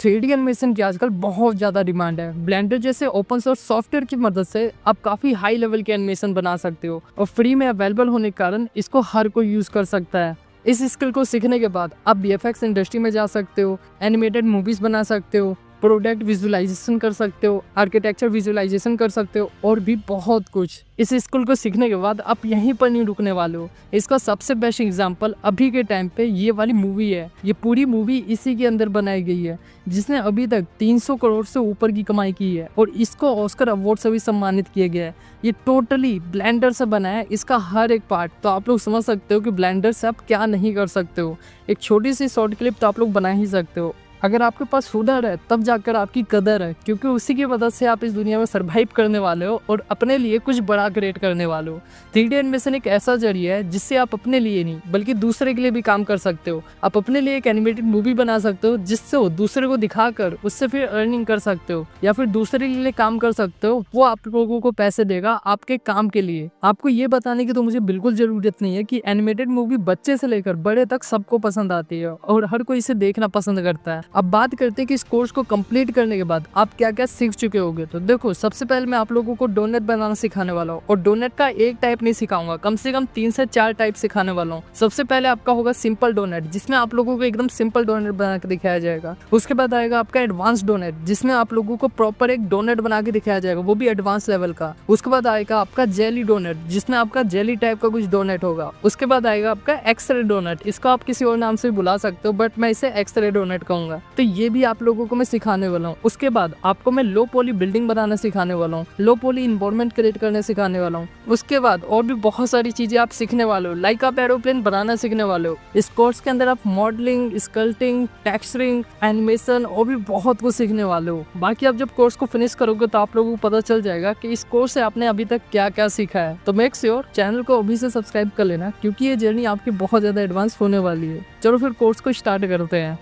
3D animation की आजकल बहुत ज़्यादा डिमांड है। ब्लेंडर जैसे ओपन सोर्स सॉफ्टवेयर की मदद से आप काफ़ी हाई लेवल के एनिमेशन बना सकते हो और फ्री में अवेलेबल होने के कारण इसको हर कोई यूज़ कर सकता है। इस स्किल को सीखने के बाद आप VFX इंडस्ट्री में जा सकते हो, एनिमेटेड मूवीज़ बना सकते हो, प्रोडक्ट विजुअलाइजेशन कर सकते हो, आर्किटेक्चर विजुअलाइजेशन कर सकते हो और भी बहुत कुछ। इस स्किल को सीखने के बाद आप यहीं पर नहीं रुकने वाले हो। इसका सबसे बेस्ट एग्जांपल अभी के टाइम पे ये वाली मूवी है। ये पूरी मूवी इसी के अंदर बनाई गई है, जिसने अभी तक 300 करोड़ से ऊपर की कमाई की है और इसको ऑस्कर अवार्ड से भी सम्मानित किया गया है। ये टोटली ब्लेंडर से बना है, इसका हर एक पार्ट। तो आप लोग समझ सकते हो कि ब्लेंडर से आप क्या नहीं कर सकते हो। एक छोटी सी शॉर्ट क्लिप तो आप लोग बना ही सकते हो। अगर आपके पास हुनर है तब जाकर आपकी कदर है, क्योंकि उसी की मदद से आप इस दुनिया में सर्वाइव करने वाले हो और अपने लिए कुछ बड़ा क्रिएट करने वाले हो। 3D एनिमेशन एक ऐसा जरिया है जिससे आप अपने लिए नहीं बल्कि दूसरे के लिए भी काम कर सकते हो। आप अपने लिए एक एनिमेटेड मूवी बना सकते हो जिससे वो दूसरे को दिखाकर उससे फिर अर्निंग कर सकते हो, या फिर दूसरे के लिए काम कर सकते हो। वो आप लोगों को पैसे देगा आपके काम के लिए। आपको ये बताने की तो मुझे बिल्कुल जरूरत नहीं है कि एनिमेटेड मूवी बच्चे से लेकर बड़े तक सबको पसंद आती है और हर कोई इसे देखना पसंद करता है। अब बात करते हैं कि इस कोर्स को कंप्लीट करने के बाद आप क्या क्या सीख चुके होगे। तो देखो, सबसे पहले मैं आप लोगों को डोनेट बनाना सिखाने वाला हूँ और डोनेट का एक टाइप नहीं सिखाऊंगा, कम से कम 3 से 4 टाइप सिखाने वाला हूँ। सबसे पहले आपका होगा सिंपल डोनेट, जिसमें आप लोगों को एकदम सिंपल डोनेट बना के दिखाया जाएगा। उसके बाद आएगा आपका एडवांस डोनेट, जिसमें आप लोगों को प्रॉपर एक डोनेट बना के दिखाया जाएगा, वो भी एडवांस लेवल का। उसके बाद आएगा आपका जेली डोनेट, जिसमें आपका जेली टाइप का कुछ डोनेट होगा। उसके बाद आएगा आपका एक्सरे डोनेट, इसको आप किसी और नाम से भी बुला सकते हो, बट मैं इसे एक्सरे डोनेट कहूंगा। तो ये भी आप लोगों को मैं सिखाने वाला हूँ। उसके बाद आपको मैं लो पॉली बिल्डिंग बनाना सिखाने वाला हूँ, लो पॉली इन्वायरमेंट क्रिएट करने सिखाने वाला हूँ। उसके बाद और भी बहुत सारी चीजें आप सीखने वाले हो, लाइक आप एरोप्लेन बनाना सीखने वाले हो। इस कोर्स के अंदर आप मॉडलिंग, स्कल्पटिंग, टेक्सचरिंग, एनिमेशन और भी बहुत कुछ सीखने वाले हो। बाकी आप जब कोर्स को फिनिश करोगे तो आप लोगों को पता चल जाएगा कि इस कोर्स से आपने अभी तक क्या क्या सीखा है। तो मेक श्योर चैनल को अभी से सब्सक्राइब कर लेना, क्योंकि ये जर्नी आपकी बहुत ज्यादा एडवांस होने वाली है। चलो फिर कोर्स को स्टार्ट करते हैं।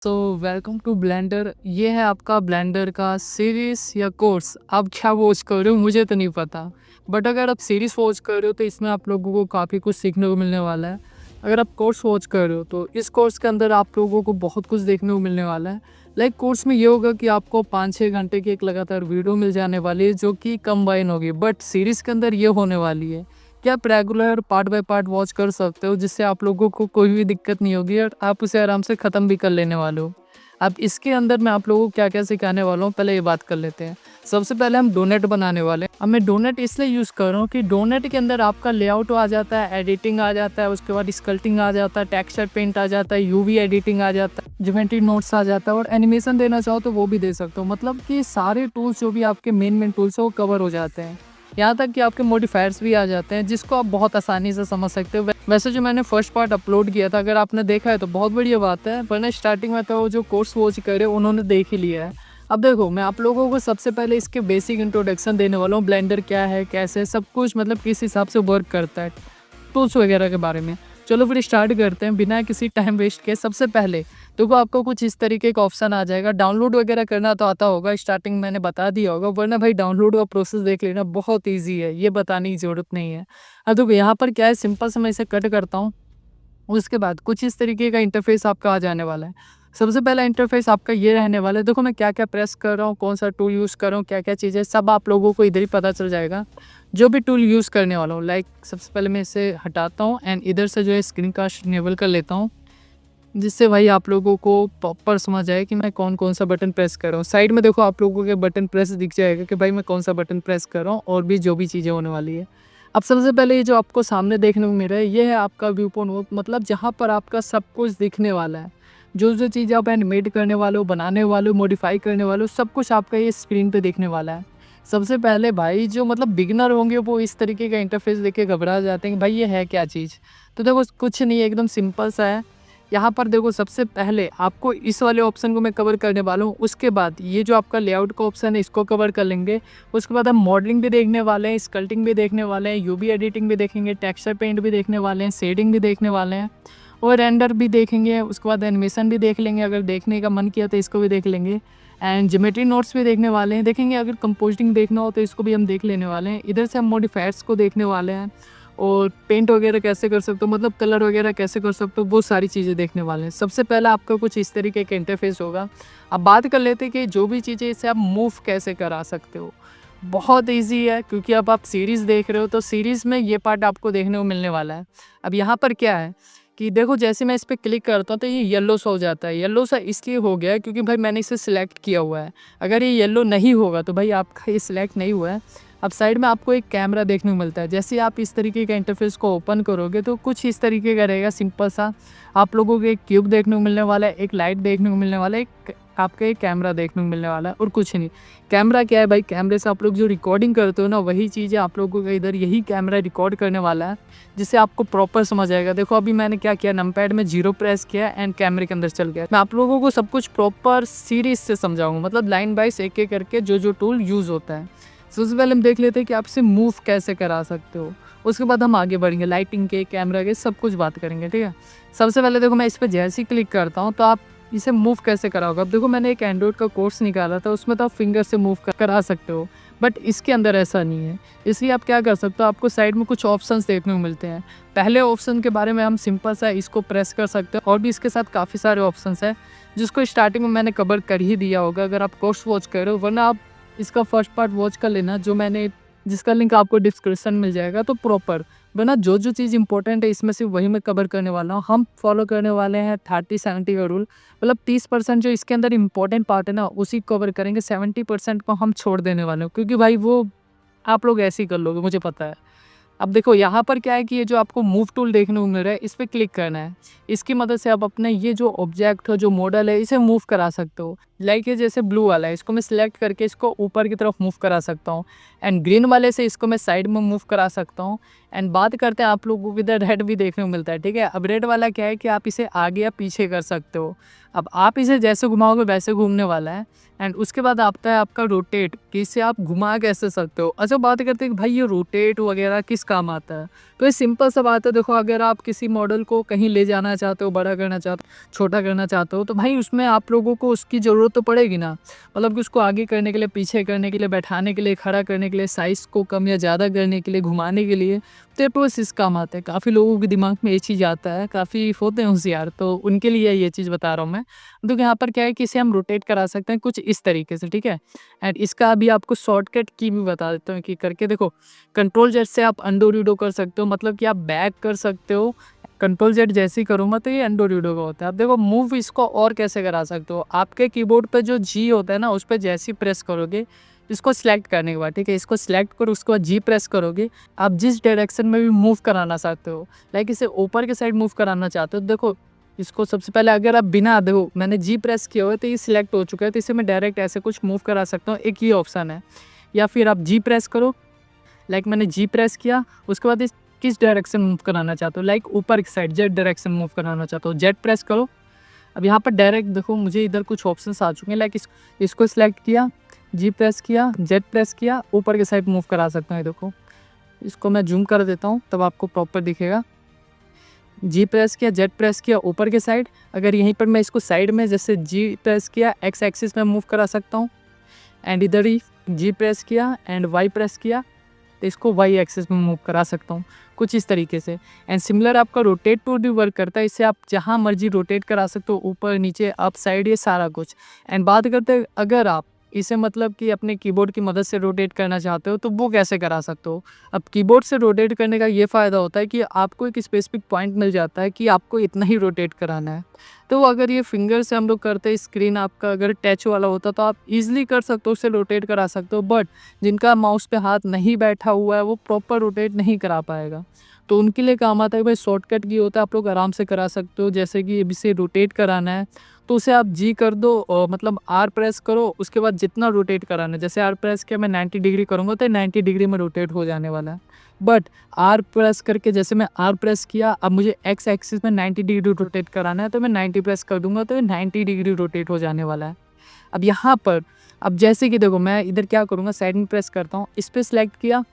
तो वेलकम टू ब्लेंडर। ये है आपका ब्लेंडर का सीरीज या कोर्स। आप क्या वॉच कर रहे हो मुझे तो नहीं पता, बट अगर आप सीरीज वॉच कर रहे हो तो इसमें आप लोगों को काफ़ी कुछ सीखने को मिलने वाला है। अगर आप कोर्स वॉच कर रहे हो तो इस कोर्स के अंदर आप लोगों को बहुत कुछ देखने को मिलने वाला है। लाइक कोर्स में ये होगा कि आपको 5-6 घंटे की एक लगातार वीडियो मिल जाने वाली है, जो कि कंबाइन होगी। बट सीरीज़ के अंदर ये होने वाली है कि आप regular part by part watch कर सकते हो, जिससे आप लोगों को कोई भी दिक्कत नहीं होगी और आप उसे आराम से ख़त्म भी कर लेने वाले हो। अब इसके अंदर मैं आप लोगों को क्या क्या सिखाने वाला हूँ, पहले ये बात कर लेते हैं। सबसे पहले हम डोनेट बनाने वाले हैं। अब मैं डोनेट इसलिए यूज़ कर रहा हूँ कि डोनेट के अंदर आपका लेआउट आ जाता है, एडिटिंग आ जाता है, उसके बाद स्कल्पटिंग आ जाता है, टेक्सचर पेंट आ जाता है, यूवी एडिटिंग आ जाता है, ज्योमेट्री नोट्स आ जाता है, और एनिमेशन देना चाहो तो वो भी दे सकते हो। मतलब कि सारे टूल्स जो भी आपके मेन टूल्स है वो कवर हो जाते हैं। यहाँ तक कि आपके मॉडिफायर्स भी आ जाते हैं, जिसको आप बहुत आसानी से समझ सकते हो। वैसे जो मैंने फर्स्ट पार्ट अपलोड किया था, अगर आपने देखा है तो बहुत बढ़िया बात है, वरना स्टार्टिंग में तो जो कोर्स वॉच करे उन्होंने देख ही लिया है। अब देखो, मैं आप लोगों को सबसे पहले इसके बेसिक इंट्रोडक्शन देने वाला हूँ। ब्लेंडर क्या है, कैसे, सब कुछ, मतलब किस हिसाब से वर्क करता है, टूल्स वगैरह के बारे में। चलो फिर स्टार्ट करते हैं बिना किसी टाइम वेस्ट के। सबसे पहले तो आपको कुछ इस तरीके का ऑप्शन आ जाएगा। डाउनलोड वगैरह करना तो आता होगा, स्टार्टिंग मैंने बता दिया होगा, वरना भाई डाउनलोड का प्रोसेस देख लेना, बहुत ईजी है, ये बताने की ज़रूरत नहीं है। अब देखो यहाँ पर क्या है, सिंपल से मैं इसे कट करता हूँ। उसके बाद कुछ इस तरीके का इंटरफेस आपका आ जाने वाला है। सबसे पहला इंटरफेस आपका ये रहने वाला है। देखो मैं क्या क्या प्रेस कर रहा हूँ, कौन सा टूल यूज़ कर रहा हूँ, क्या क्या चीज़ें, सब आप लोगों को इधर ही पता चल जाएगा। जो भी टूल यूज़ करने वाला हूँ, लाइक सबसे पहले मैं इसे हटाता हूँ एंड इधर से जो है स्क्रीन कास्ट इनेबल कर लेता हूँ, जिससे भाई आप लोगों को प्रॉपर समझ आए कि मैं कौन कौन सा बटन प्रेस कर रहा हूँ। साइड में देखो आप लोगों के बटन प्रेस दिख जाएगा कि भाई मैं कौन सा बटन प्रेस कर रहा हूँ और भी जो भी चीज़ें होने वाली है। अब सबसे पहले ये जो आपको सामने देखने को मिल रहा है, ये है आपका व्यू पॉइंट, मतलब जहाँ पर आपका सब कुछ दिखने वाला है। जो जो चीज़ आप एनिमेट करने वाले हो, बनाने वाले हो, मॉडिफाई करने वाले हो, सब कुछ आपका ये स्क्रीन पे देखने वाला है। सबसे पहले भाई जो मतलब बिगिनर होंगे वो इस तरीके का इंटरफेस देख के घबरा जाते हैं कि भाई ये है क्या चीज़। तो देखो कुछ नहीं है, एकदम सिंपल सा है। यहाँ पर देखो सबसे पहले आपको इस वाले ऑप्शन को मैं कवर करने वाला हूँ। उसके बाद ये जो आपका लेआउट का ऑप्शन है इसको कवर कर लेंगे। उसके बाद हम मॉडलिंग भी देखने वाले हैं, स्कल्पटिंग भी देखने वाले हैं, यूवी एडिटिंग भी देखेंगे, टेक्सचर पेंट भी देखने वाले हैं, शेडिंग भी देखने वाले हैं और रेंडर भी देखेंगे। उसके बाद एनिमेशन भी देख लेंगे, अगर देखने का मन किया तो इसको भी देख लेंगे, एंड ज्योमेट्री नोट्स भी देखने वाले हैं, देखेंगे। अगर कंपोजिटिंग देखना हो तो इसको भी हम देख लेने वाले हैं। इधर से हम मॉडिफायर्स को देखने वाले हैं। और पेंट वगैरह कैसे कर सकते हो, मतलब कलर वगैरह कैसे कर सकते हो, वो सारी चीज़ें देखने वाले हैं। सबसे पहला आपका कुछ इस तरीके का इंटरफेस होगा। अब बात कर लेते हैं कि जो भी चीज़ें इसे आप मूव कैसे करा सकते हो। बहुत ईज़ी है, क्योंकि अब आप सीरीज़ देख रहे हो तो सीरीज़ में ये पार्ट आपको देखने को मिलने वाला है। अब यहाँ पर क्या है कि देखो, जैसे मैं इस पे क्लिक करता हूँ तो ये येलो सा हो जाता है। येलो सा इसलिए हो गया है क्योंकि भाई मैंने इसे सिलेक्ट किया हुआ है। अगर ये येलो नहीं होगा तो भाई आपका ये सिलेक्ट नहीं हुआ है। अब साइड में आपको एक कैमरा देखने को मिलता है। जैसे आप इस तरीके का इंटरफेस को ओपन करोगे तो कुछ इस तरीके का रहेगा, सिंपल सा। आप लोगों को एक क्यूब देखने को मिलने वाला है, एक लाइट देखने को मिलने वाला है, एक आपका एक कैमरा देखने को मिलने वाला है, और कुछ नहीं। कैमरा क्या है भाई, कैमरे से आप लोग जो रिकॉर्डिंग करते हो ना, वही चीज़ें आप लोगों को इधर यही कैमरा रिकॉर्ड करने वाला है, जिससे आपको प्रॉपर समझ आएगा। देखो अभी मैंने क्या किया, नंपैड में 0 प्रेस किया एंड कैमरे के अंदर चल गया। मैं आप लोगों को सब कुछ प्रॉपर सीरीज से समझाऊंगा, मतलब लाइन बाइस एक एक करके जो टूल यूज़ होता है। सबसे पहले हम देख लेते हैं कि आप इसे मूव कैसे करा सकते हो। उसके बाद हम आगे बढ़ेंगे, लाइटिंग के, कैमरा के, सब कुछ बात करेंगे, ठीक है। सबसे पहले देखो, मैं इस पर जैसे ही क्लिक करता हूँ तो आप इसे मूव कैसे कराओगे। अब देखो, मैंने एक एंड्रॉइड का कोर्स निकाला था, उसमें तो आप फिंगर से मूव करा सकते हो, बट इसके अंदर ऐसा नहीं है। इसलिए आप क्या कर सकते हो, आपको साइड में कुछ ऑप्शंस देखने को मिलते हैं। पहले ऑप्शन के बारे में हम सिंपल सा इसको प्रेस कर सकते हैं, और भी इसके साथ काफ़ी सारे ऑप्शंस हैं जिसको स्टार्टिंग में मैंने कवर कर ही दिया होगा अगर आप कोर्स वॉच कर रहे हो, वरना आप इसका फर्स्ट पार्ट वॉच कर लेना, जो मैंने जिसका लिंक आपको डिस्क्रिप्शन मिल जाएगा। तो प्रॉपर वरना जो चीज़ इंपॉर्टेंट है इसमें से वही मैं कवर करने वाला हूँ। हम फॉलो करने वाले हैं 30-70 का रूल, मतलब 30% जो इसके अंदर इंपॉर्टेंट पार्ट है ना उसी कवर करेंगे, 70% को हम छोड़ देने वाले हैं, क्योंकि भाई वो आप लोग ऐसे ही कर लोगे, मुझे पता है। अब देखो यहाँ पर क्या है कि ये जो आपको मूव टूल देखने को मिल रहा है, इस पर क्लिक करना है। इसकी मदद से आप अपने ये जो ऑब्जेक्ट हो, जो मॉडल है, इसे मूव करा सकते हो। लाइक ये जैसे ब्लू वाला है, इसको मैं सिलेक्ट करके इसको ऊपर की तरफ मूव करा सकता हूँ, एंड ग्रीन वाले से इसको मैं साइड में मूव करा सकता हूँ। एंड बात करते हैं, आप लोगों को इधर रेड भी देखने को मिलता है, ठीक है। अब रेड वाला क्या है कि आप इसे आगे या पीछे कर सकते हो। अब आप इसे जैसे घुमाओगे वैसे घूमने वाला है। एंड उसके बाद आता है आपका रोटेट, कि इसे आप घुमा कैसे सकते हो। अच्छा, बात करते हैं कि भाई ये रोटेट वगैरह किस काम आता है, तो ये सिंपल सा बात है। देखो, अगर आप किसी मॉडल को कहीं ले जाना चाहते हो, बड़ा करना चाहते हो, छोटा करना चाहते हो, तो भाई उसमें आप लोगों को उसकी ज़रूरत तो पड़ेगी ना। मतलब कि उसको आगे करने के लिए, पीछे करने के लिए, बैठाने के लिए, खड़ा करने के लिए, साइज़ को कम या ज़्यादा करने के लिए, घुमाने के लिए, तो ये टूल्स इस काम आते हैं। काफ़ी लोगों के दिमाग में ये चीज़ आता है, काफ़ी होते हैं होशियार, तो उनके लिए ये चीज़ बता रहा हूँ मैं। तो यहाँ पर क्या है कि इसे हम रोटेट करा सकते हैं कुछ इस तरीके से, ठीक है। एंड इसका अभी आपको शॉर्टकट की भी बता देता हूँ कि करके देखो। कंट्रोल जेड से आप अंडो रीडो कर सकते हो, मतलब कि आप बैक कर सकते हो। कंट्रोल जेड जैसे ही करूँगा तो ये अंडो रीडो का होता है। अब देखो, मूव इसको और कैसे करा सकते हो। आपके कीबोर्ड पे जो जी होता है ना, उस पर जैसे ही प्रेस करोगे, इसको सिलेक्ट करने के बाद, ठीक है, इसको सिलेक्ट करो, उसके बाद जी प्रेस करोगे। आप जिस डायरेक्शन में भी मूव कराना चाहते हो, लाइक इसे ऊपर के साइड मूव कराना चाहते हो, देखो इसको सबसे पहले अगर आप बिना, देखो मैंने जी प्रेस किया हुआ है तो ये सिलेक्ट हो चुका है, तो इसे मैं डायरेक्ट ऐसे कुछ मूव करा सकता हूँ। एक ये ऑप्शन है। या फिर आप जी प्रेस करो, लाइक मैंने जी प्रेस किया, उसके बाद इस किस डायरेक्शन मूव कराना चाहते हो, लाइक ऊपर की साइड जेड डायरेक्शन मूव कराना चाहते हो, जेड प्रेस करो। अब यहाँ पर डायरेक्ट देखो, मुझे इधर कुछ ऑप्शंस आ चुके हैं, लाइक इसको सिलेक्ट किया, जी प्रेस किया, जेड प्रेस किया, ऊपर की साइड मूव करा सकता हूँ। देखो, इसको मैं जूम कर देता हूँ तब आपको प्रॉपर दिखेगा। जी प्रेस किया, जेड प्रेस किया, ऊपर के साइड। अगर यहीं पर मैं इसको साइड में जैसे जी प्रेस किया, एक्स एक्सिस में मूव करा सकता हूँ। एंड इधर ही जी प्रेस किया एंड वाई प्रेस किया, तो इसको वाई एक्सिस में मूव करा सकता हूँ, कुछ इस तरीके से। एंड सिमिलर आपका रोटेट टूल भी वर्क करता है, इससे आप जहाँ मर्जी रोटेट करा सकते हो, ऊपर नीचे अप साइड, ये सारा कुछ। एंड बात करते हैं अगर आप इसे मतलब कि अपने कीबोर्ड की मदद से रोटेट करना चाहते हो, तो वो कैसे करा सकते हो। अब कीबोर्ड से रोटेट करने का ये फ़ायदा होता है कि आपको एक स्पेसिफिक पॉइंट मिल जाता है कि आपको इतना ही रोटेट कराना है। तो अगर ये फिंगर से हम लोग करते हैं, स्क्रीन आपका अगर टच वाला होता तो आप इजीली कर सकते हो, उसे रोटेट करा सकते हो। बट जिनका माउस पे हाथ नहीं बैठा हुआ है वो प्रॉपर रोटेट नहीं करा पाएगा, तो उनके लिए काम आता है भाई शॉर्टकट की होता है, आप लोग आराम से करा सकते हो। जैसे कि इसे रोटेट कराना है तो उसे आप जी कर दो, और मतलब आर प्रेस करो, उसके बाद जितना रोटेट कराना है, जैसे आर प्रेस किया मैं 90 डिग्री करूँगा तो 90 डिग्री में रोटेट हो जाने वाला है। बट आर प्रेस करके जैसे मैं आर प्रेस किया, अब मुझे एक्स एक्सिस में 90 डिग्री रोटेट कराना है तो मैं 90 प्रेस कर दूंगा तो 90 डिग्री रोटेट हो जाने वाला है। अब यहाँ पर जैसे कि देखो, मैं इधर क्या करूँगा, साइड में प्रेस करता हूँ, इस पर सिलेक्ट किया,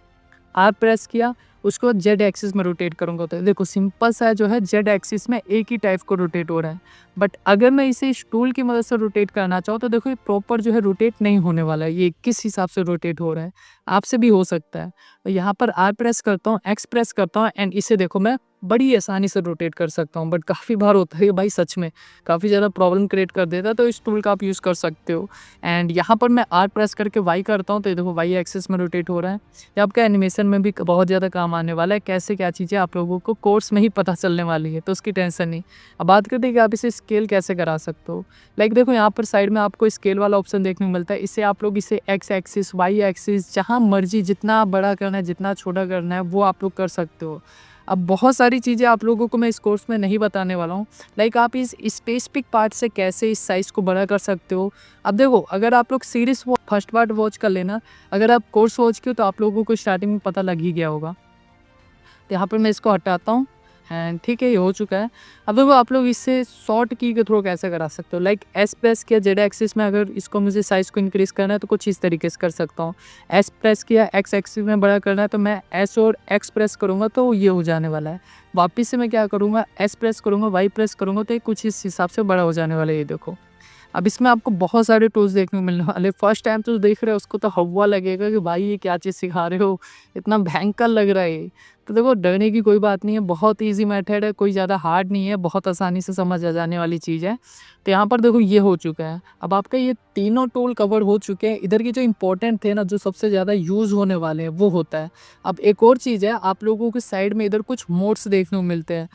आर प्रेस किया, उसके बाद जेड एक्सिस में रोटेट करूँगा तो देखो सिंपल सा जो है जेड एक्सिस में एक ही टाइप को रोटेट हो रहा है। बट अगर मैं इसे इस टूल की मदद से रोटेट करना चाहूँ तो देखो ये प्रॉपर जो है रोटेट नहीं होने वाला है, ये किस हिसाब से रोटेट हो रहा है, आपसे भी हो सकता है। तो यहाँ पर आर प्रेस करता हूँ, एक्स प्रेस करता हूँ एंड इसे देखो मैं बड़ी आसानी से रोटेट कर सकता हूँ। बट काफ़ी बार होता है भाई, सच में काफ़ी ज़्यादा प्रॉब्लम क्रिएट कर देता है, तो इस टूल का आप यूज़ कर सकते हो। एंड यहाँ पर मैं आर प्रेस करके वाई करता हूँ तो ये देखो वाई एक्सिस में रोटेट हो रहा है। ये आपका एनिमेशन में भी बहुत ज़्यादा काम आने वाला है, कैसे क्या चीज़ें आप लोगों को कोर्स में ही पता चलने वाली है, तो उसकी टेंशन नहीं। अब बात करते हैं कि आप इसे स्केल कैसे करा सकते हो। लाइक देखो यहाँ पर साइड में आपको स्केल वाला ऑप्शन देखने को मिलता है, इससे आप लोग इसे एक्स एक्सिस, वाई एक्सिस, जहाँ मर्जी जितना बड़ा करना है, जितना छोटा करना है वो आप लोग कर सकते हो। अब बहुत सारी चीज़ें आप लोगों को मैं इस कोर्स में नहीं बताने वाला हूँ, लाइक आप इस स्पेसिफिक पार्ट से कैसे इस साइज़ को बड़ा कर सकते हो। अब देखो अगर आप लोग सीरीज़ फर्स्ट पार्ट वॉच कर लेना, अगर आप कोर्स वॉच किए तो आप लोगों को स्टार्टिंग में पता लग ही गया होगा। तो यहाँ पर मैं इसको हटाता हूँ एंड ठीक है, ये हो चुका है। अब देखो आप लोग इससे शॉर्ट की के थ्रू कैसे करा सकते हो, लाइक एस प्रेस किया जेड एक्सिस में, अगर इसको मुझे साइज़ को इंक्रीज़ करना है तो कुछ इस तरीके से कर सकता हूँ। एस प्रेस किया एक्स एक्सिस में बड़ा करना है तो मैं एस और एक्स प्रेस करूँगा तो ये हो जाने वाला है। वापस से मैं क्या करूँगा, एस प्रेस करूँगा, वाई प्रेस करूँगा तो ये कुछ इस हिसाब से बड़ा हो जाने वाला है, ये देखो। अब इसमें आपको बहुत सारे टूल्स देखने को मिलने वाले। फर्स्ट टाइम तो देख रहे हो उसको तो हव्वा लगेगा कि भाई ये क्या चीज़ सिखा रहे हो, इतना भयंकर लग रहा है ये। तो देखो डरने की कोई बात नहीं है, बहुत ईज़ी मेथड है, कोई ज़्यादा हार्ड नहीं है, बहुत आसानी से समझ आ जाने वाली चीज़ है। तो यहाँ पर देखो ये हो चुका है। अब आपका ये तीनों टूल कवर हो चुके हैं। इधर के जो इम्पोर्टेंट थे ना, जो सबसे ज़्यादा यूज़ होने वाले हैं वो होता है। अब एक और चीज़ है, आप लोगों के साइड में इधर कुछ मोड्स देखने को मिलते हैं।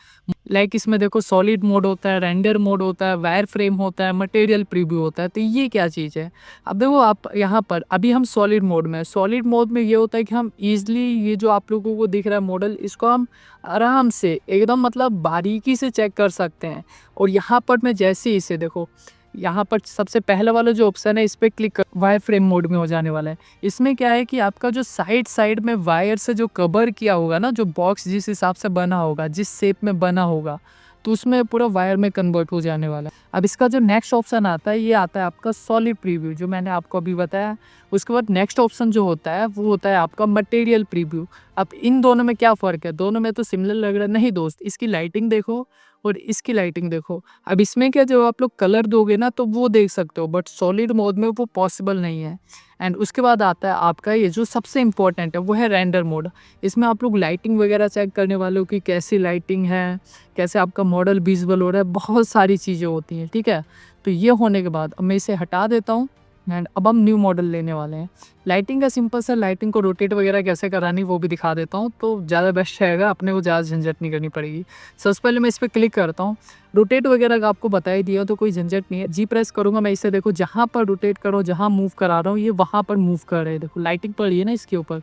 लाइक इसमें देखो सॉलिड मोड होता है, रेंडर मोड होता है, वायर फ्रेम होता है, मटेरियल प्रीव्यू होता है। तो ये क्या चीज़ है? अब देखो आप यहाँ पर अभी हम सॉलिड मोड में हैं। सॉलिड मोड में ये होता है कि हम ईज़िली ये जो आप लोगों को दिख रहा है मॉडल, इसको हम आराम से एकदम मतलब बारीकी से चेक कर सकते हैं। और यहाँ पर मैं जैसे ही इसे देखो, यहाँ पर सबसे पहला वाला जो ऑप्शन है इस पे क्लिक कर, वायर फ्रेम मोड में हो जाने वाला है। इसमें क्या है कि आपका जो साइड में वायर से जो कवर किया होगा ना, जो बॉक्स जिस हिसाब से बना होगा, जिस शेप में बना होगा, तो उसमें पूरा वायर में कन्वर्ट हो जाने वाला है। अब इसका जो नेक्स्ट ऑप्शन आता है, ये आता है आपका सॉलिड प्रीव्यू, जो मैंने आपको अभी बताया। उसके बाद नेक्स्ट ऑप्शन जो होता है वो होता है आपका मटेरियल प्रीव्यू। अब इन दोनों में क्या फ़र्क है? दोनों में तो सिमिलर लग रहा है, नहीं दोस्त, इसकी लाइटिंग देखो और इसकी लाइटिंग देखो। अब इसमें क्या, जब आप लोग कलर दोगे ना तो वो देख सकते हो, बट सॉलिड मोड में वो पॉसिबल नहीं है। एंड उसके बाद आता है आपका ये जो सबसे इम्पोर्टेंट है, वो है रेंडर मोड। इसमें आप लोग लाइटिंग वगैरह चेक करने वाले हो कि कैसी लाइटिंग है, कैसे आपका मॉडल विजुअल हो रहा है, बहुत सारी चीज़ें होती हैं, ठीक है। तो ये होने के बाद अब मैं इसे हटा देता हूँ एंड अब हम न्यू मॉडल लेने वाले हैं। लाइटिंग का सिंपल सा, लाइटिंग को रोटेट वगैरह कैसे करानी वो भी दिखा देता हूँ, तो ज़्यादा बेस्ट रहेगा, अपने को ज़्यादा झंझट नहीं करनी पड़ेगी। सबसे पहले मैं इस पर क्लिक करता हूँ। रोटेट वगैरह का आपको बता ही दिया, तो कोई झंझट नहीं है। जी प्रेस करूँगा मैं, इसे देखो जहाँ पर रोटेट करो, जहाँ मूव करा रहा हूँ ये वहाँ पर मूव कर रहे हैं। देखो लाइटिंग पड़ी है ना इसके ऊपर।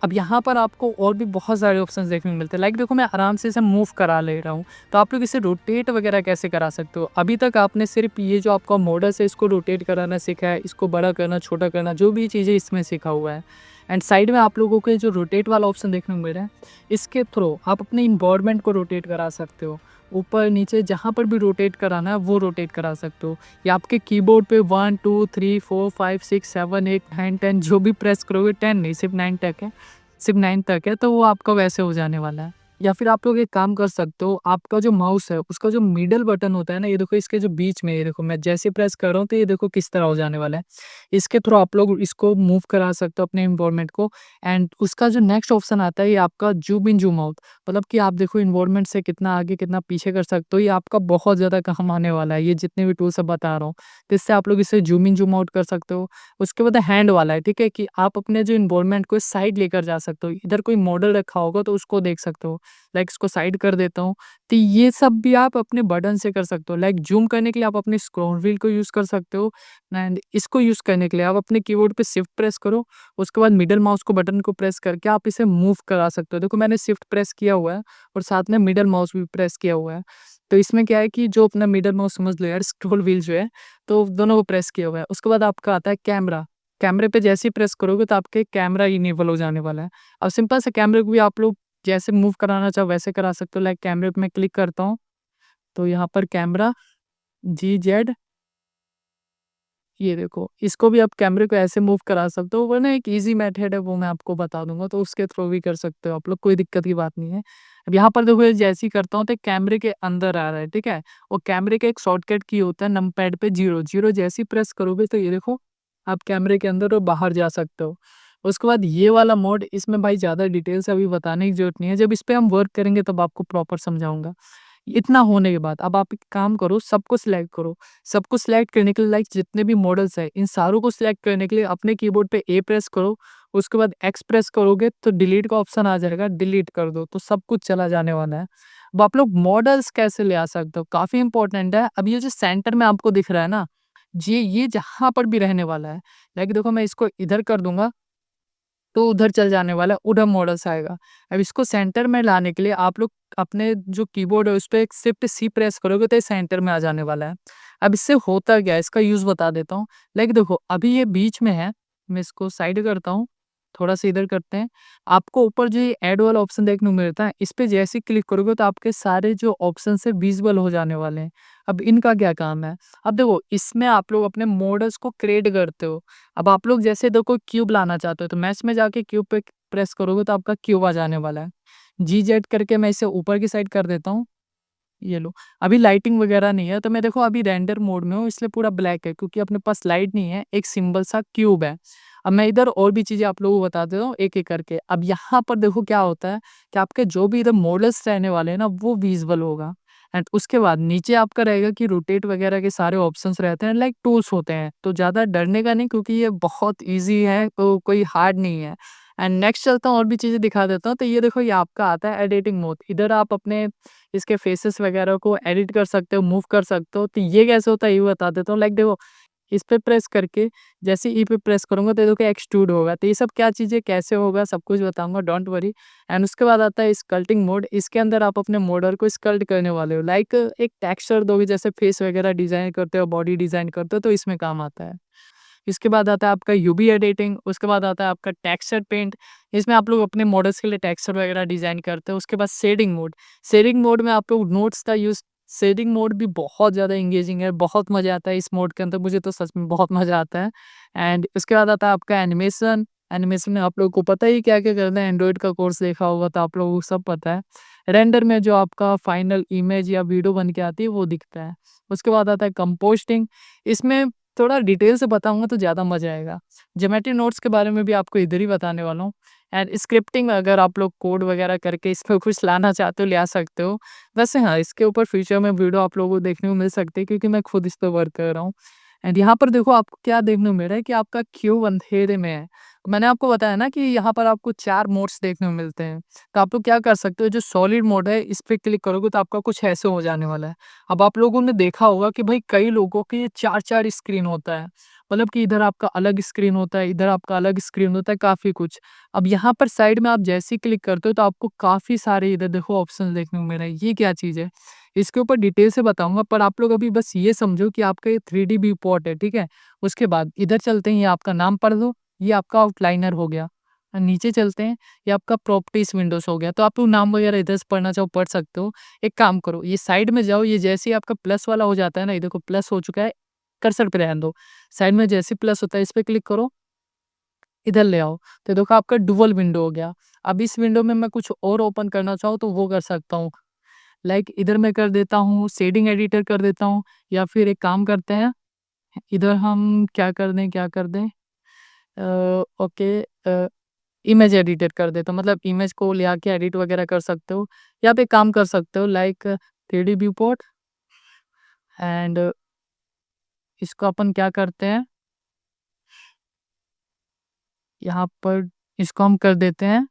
अब यहाँ पर आपको और भी बहुत सारे ऑप्शंस देखने को मिलते हैं। लाइक देखो मैं आराम से इसे मूव करा ले रहा हूँ, तो आप लोग इसे रोटेट वगैरह कैसे करा सकते हो। अभी तक आपने सिर्फ ये जो आपका मॉडल है इसको रोटेट कराना सीखा है, इसको बड़ा करना, छोटा करना, जो भी चीज़ें इसमें सीखा हुआ है। एंड साइड में आप लोगों को जो रोटेट वाला ऑप्शन देखने को मिल रहा है, इसके थ्रू आप अपने इन्वायरमेंट को रोटेट करा सकते हो। ऊपर नीचे जहाँ पर भी रोटेट कराना है वो रोटेट करा सकते हो। या आपके कीबोर्ड पे 1 2 3 4 5 6 7 8 9 10 जो भी प्रेस करोगे, 10 नहीं सिर्फ 9 तक है, सिर्फ 9 तक है, तो वो आपका वैसे हो जाने वाला है। या फिर आप लोग एक काम कर सकते हो, आपका जो माउस है उसका जो मिडल बटन होता है ना, ये देखो इसके जो बीच में, ये देखो मैं जैसे प्रेस कर रहा हूँ तो ये देखो किस तरह हो जाने वाला है। इसके थ्रू आप लोग इसको मूव करा सकते हो अपने इन्वायरमेंट को। एंड उसका जो नेक्स्ट ऑप्शन आता है, ये आपका जूम इन जूम आउट, मतलब कि आप देखो इन्वायरमेंट से कितना आगे कितना पीछे कर सकते हो। ये आपका बहुत ज़्यादा काम आने वाला है, ये जितने भी टूल्स अब बता रहा हूँ, तो इससे आप लोग इसे जूम इन जूम आउट कर सकते हो। उसके बाद हैंड वाला है, ठीक है, कि आप अपने जो इन्वायरमेंट को साइड लेकर जा सकते हो। इधर कोई मॉडल रखा होगा तो उसको देख सकते हो। लाइक इसको साइड कर देता हूँ, तो ये सब भी आप अपने बटन से कर सकते हो। लाइक जूम करने के लिए आप अपने स्क्रॉल व्हील को यूज़ कर सकते हो। एंड इसको यूज़ करने के लिए आप अपने कीबोर्ड पे शिफ्ट प्रेस करो, उसके बाद मिडल माउस को बटन को प्रेस करके आप इसे मूव करा सकते हो। देखो मैंने शिफ्ट प्रेस किया हुआ है और साथ में मिडल माउस भी प्रेस किया हुआ है। तो इसमें क्या है कि जो अपना मिडल माउस समझ लो यार, स्क्रॉल व्हील जो है, तो दोनों को प्रेस किया हुआ है। उसके बाद आपका आता है कैमरा। कैमरे पे जैसे ही प्रेस करोगे तो आपके कैमरा इनेबल हो जाने वाला है। अब सिंपल से कैमरे को भी आप लोग जैसे मूव कराना चाहो वैसे करा सकते हो। लाइक कैमरे पे मैं क्लिक करता हूँ, तो यहाँ पर कैमरा GZ ये देखो, इसको भी आप कैमरे को ऐसे मूव करा सकते हो, वरना एक ईज़ी मेथड है वो मैं आपको बता दूँगा, तो उसके थ्रू भी कर सकते हो आप लोग, कोई दिक्कत की बात नहीं है। अब यहाँ पर देखो ये जैसे ही करता हूँ तो कैमरे के अंदर आ रहा है, ठीक है? और कैमरे का एक शॉर्टकट की होता है नमपैड पे 0, 0 जैसे ही प्रेस करोगे तो ये देखो, आप कैमरे के अंदर और बाहर जा सकते हो। उसके बाद ये वाला मोड, इसमें भाई ज़्यादा डिटेल से अभी बताने की ज़रूरत नहीं है, जब इस पे हम वर्क करेंगे तब आपको प्रॉपर समझाऊँगा। इतना होने के बाद अब आप एक काम करो, सबको सिलेक्ट करो। सबको सिलेक्ट करने के लिए लाइक जितने भी मॉडल्स हैं, इन सारों को सिलेक्ट करने के लिए अपने कीबोर्ड पे ए प्रेस करो, उसके बाद एक्स प्रेस करोगे तो डिलीट का ऑप्शन आ जाएगा, डिलीट कर दो, तो सब कुछ चला जाने वाला है। अब आप लोग मॉडल्स कैसे ले आ सकते हो? काफ़ी इंपॉर्टेंट है। अब ये जो सेंटर में आपको दिख रहा है ना, ये जहाँ पर भी रहने वाला है, लाइक देखो मैं इसको इधर कर दूँगा तो उधर चल जाने वाला है, उधर मॉडल्स आएगा। अब इसको सेंटर में लाने के लिए आप लोग अपने जो कीबोर्ड है उस पे एक शिफ्ट सी प्रेस करोगे तो ये सेंटर में आ जाने वाला है। अब इससे होता क्या है, इसका यूज़ बता देता हूँ। लाइक देखो अभी ये बीच में है, मैं इसको साइड करता हूँ, थोड़ा-सा इधर करते हैं। आपको ऊपर जो ये ऐड वाला ऑप्शन देखने को मिलता है, इस पे जैसे ही क्लिक करोगे तो आपके सारे जो ऑप्शंस है विज़िबल हो जाने वाले हैं। अब इनका क्या काम है? अब देखो इसमें आप लोग अपने मॉडल्स को क्रिएट करते हो। अब आप लोग जैसे देखो क्यूब लाना चाहते हो तो मैच में जाके क्यूब पे प्रेस करोगे तो आपका क्यूब आ जाने वाला है। जीजेड करके मैं इसे ऊपर की साइड कर देता हूँ, ये लो। अभी लाइटिंग वगैरह नहीं है तो मैं देखो अभी रेंडर मोड में हूँ इसलिए पूरा ब्लैक है क्योंकि अपने पास लाइट नहीं है, एक सिंपल सा क्यूब है। अब मैं इधर और भी चीज़ें आप लोगों को बता देता हूँ एक-एक करके। अब यहाँ पर देखो क्या होता है कि आपके जो भी इधर मॉडल्स रहने वाले हैं ना वो विज़िबल होगा। एंड उसके बाद नीचे आपका रहेगा कि रोटेट वगैरह के सारे ऑप्शंस रहते हैं, लाइक टूल्स होते हैं। तो ज़्यादा डरने का नहीं क्योंकि ये बहुत ईज़ी है, तो कोई हार्ड नहीं है। एंड नेक्स्ट चलता हूँ और भी चीज़ें दिखा देता हूँ। तो ये देखो ये आपका आता है एडिटिंग मोड। इधर आप अपने इसके फेसेस वगैरह को एडिट कर सकते हो, मूव कर सकते हो। तो ये कैसे होता है ये भी बता देता हूँ। लाइक देखो इस पे प्रेस करके जैसे ई पे प्रेस करूँगा तो देखो एक्सट्रूड होगा। तो ये सब क्या चीज़ें कैसे होगा सब कुछ बताऊँगा, डोंट वरी। एंड उसके बाद आता है स्कल्पटिंग मोड। इसके अंदर आप अपने मॉडल को स्कल्प्ट करने वाले हो। लाइक एक टेक्सचर दोगे, जैसे फेस वगैरह डिज़ाइन करते हो, बॉडी डिज़ाइन करते हो तो इसमें काम आता है। इसके बाद आता है आपका यूवी एडिटिंग, उसके बाद आता है आपका टेक्सचर पेंट। इसमें आप लोग अपने मॉडल्स के लिए टेक्सचर वगैरह डिज़ाइन करते हो। उसके बाद शेडिंग मोड। शेडिंग मोड में आप लोग नोट्स का यूज़, शेडिंग मोड भी बहुत ज़्यादा एंगेजिंग है, बहुत मज़ा आता है इस मोड के अंदर, मुझे तो सच में बहुत मज़ा आता है। एंड उसके बाद आता है आपका एनिमेशन। एनिमेशन में आप लोगों को पता ही क्या-क्या करना है, एंड्रॉइड का कोर्स देखा होगा तो आप लोगों को सब पता है। रेंडर में जो आपका फाइनल इमेज या वीडियो बन के आती है वो दिखता है। उसके बाद आता है कंपोस्टिंग। इसमें थोड़ा डिटेल से बताऊँगा तो ज़्यादा मज़ा आएगा। ज्योमेट्री नोट्स के बारे में भी आपको इधर ही बताने वाला हूँ। एंड स्क्रिप्टिंग में अगर आप लोग कोड वगैरह करके इसमें कुछ लाना चाहते हो, ले आ सकते हो। वैसे हाँ, इसके ऊपर फ्यूचर में वीडियो आप लोगों को देखने को मिल सकती है क्योंकि मैं खुद इस पे वर्क कर रहा हूँ। एंड यहाँ पर देखो आपको क्या देखने को मिल रहा है कि आपका क्यूब अंधेरे में है। मैंने आपको बताया ना कि यहाँ पर आपको 4 मोड्स देखने को मिलते हैं। तो आप लोग क्या कर सकते हो, जो सॉलिड मोड है इस पे क्लिक करोगे तो आपका कुछ ऐसे हो जाने वाला है। अब आप लोगों ने देखा होगा कि भाई कई लोगों के ये 4-4 स्क्रीन होता है। मतलब कि इधर आपका अलग स्क्रीन होता है, इधर आपका अलग स्क्रीन होता है, काफ़ी कुछ। अब यहाँ पर साइड में आप जैसे ही क्लिक करते हो तो आपको काफ़ी सारे इधर देखो ऑप्शंस देखने को मिल रहे हैं। ये क्या चीज़ है? इसके ऊपर डिटेल से बताऊँगा, पर आप लोग अभी बस ये समझो कि आपका ये 3D व्यू पोर्ट है, ठीक है? उसके बाद इधर चलते हैं, ये आपका नाम पढ़ लो, ये आपका आउटलाइनर हो गया। नीचे चलते हैं, ये आपका प्रॉपर्टीज़ विंडोज़ हो गया। तो आप लोग नाम वगैरह इधर से पढ़ना चाहो पढ़ सकते हो। एक काम करो, ये साइड में जाओ, ये जैसे ही आपका प्लस वाला हो जाता है ना, ये देखो प्लस हो चुका है, कर्सर पे रहने दो। साइड में जैसे ही प्लस होता है इस पे क्लिक करो, इधर ले आओ, तो देखो आपका डुअल विंडो हो गया। अब इस विंडो में मैं कुछ और ओपन करना चाहूँ तो वो कर सकता हूँ। लाइक इधर मैं कर देता हूँ शेडिंग एडिटर कर देता हूँ, या फिर एक काम करते हैं, इधर हम क्या कर दें, ओके, इमेज एडिटर कर देता हूँ, मतलब इमेज को ले आके एडिट वगैरह कर सकते हो। या आप एक काम कर सकते हो, like 3D view port, and इसको अपन क्या करते हैं, यहाँ पर इसको हम कर देते हैं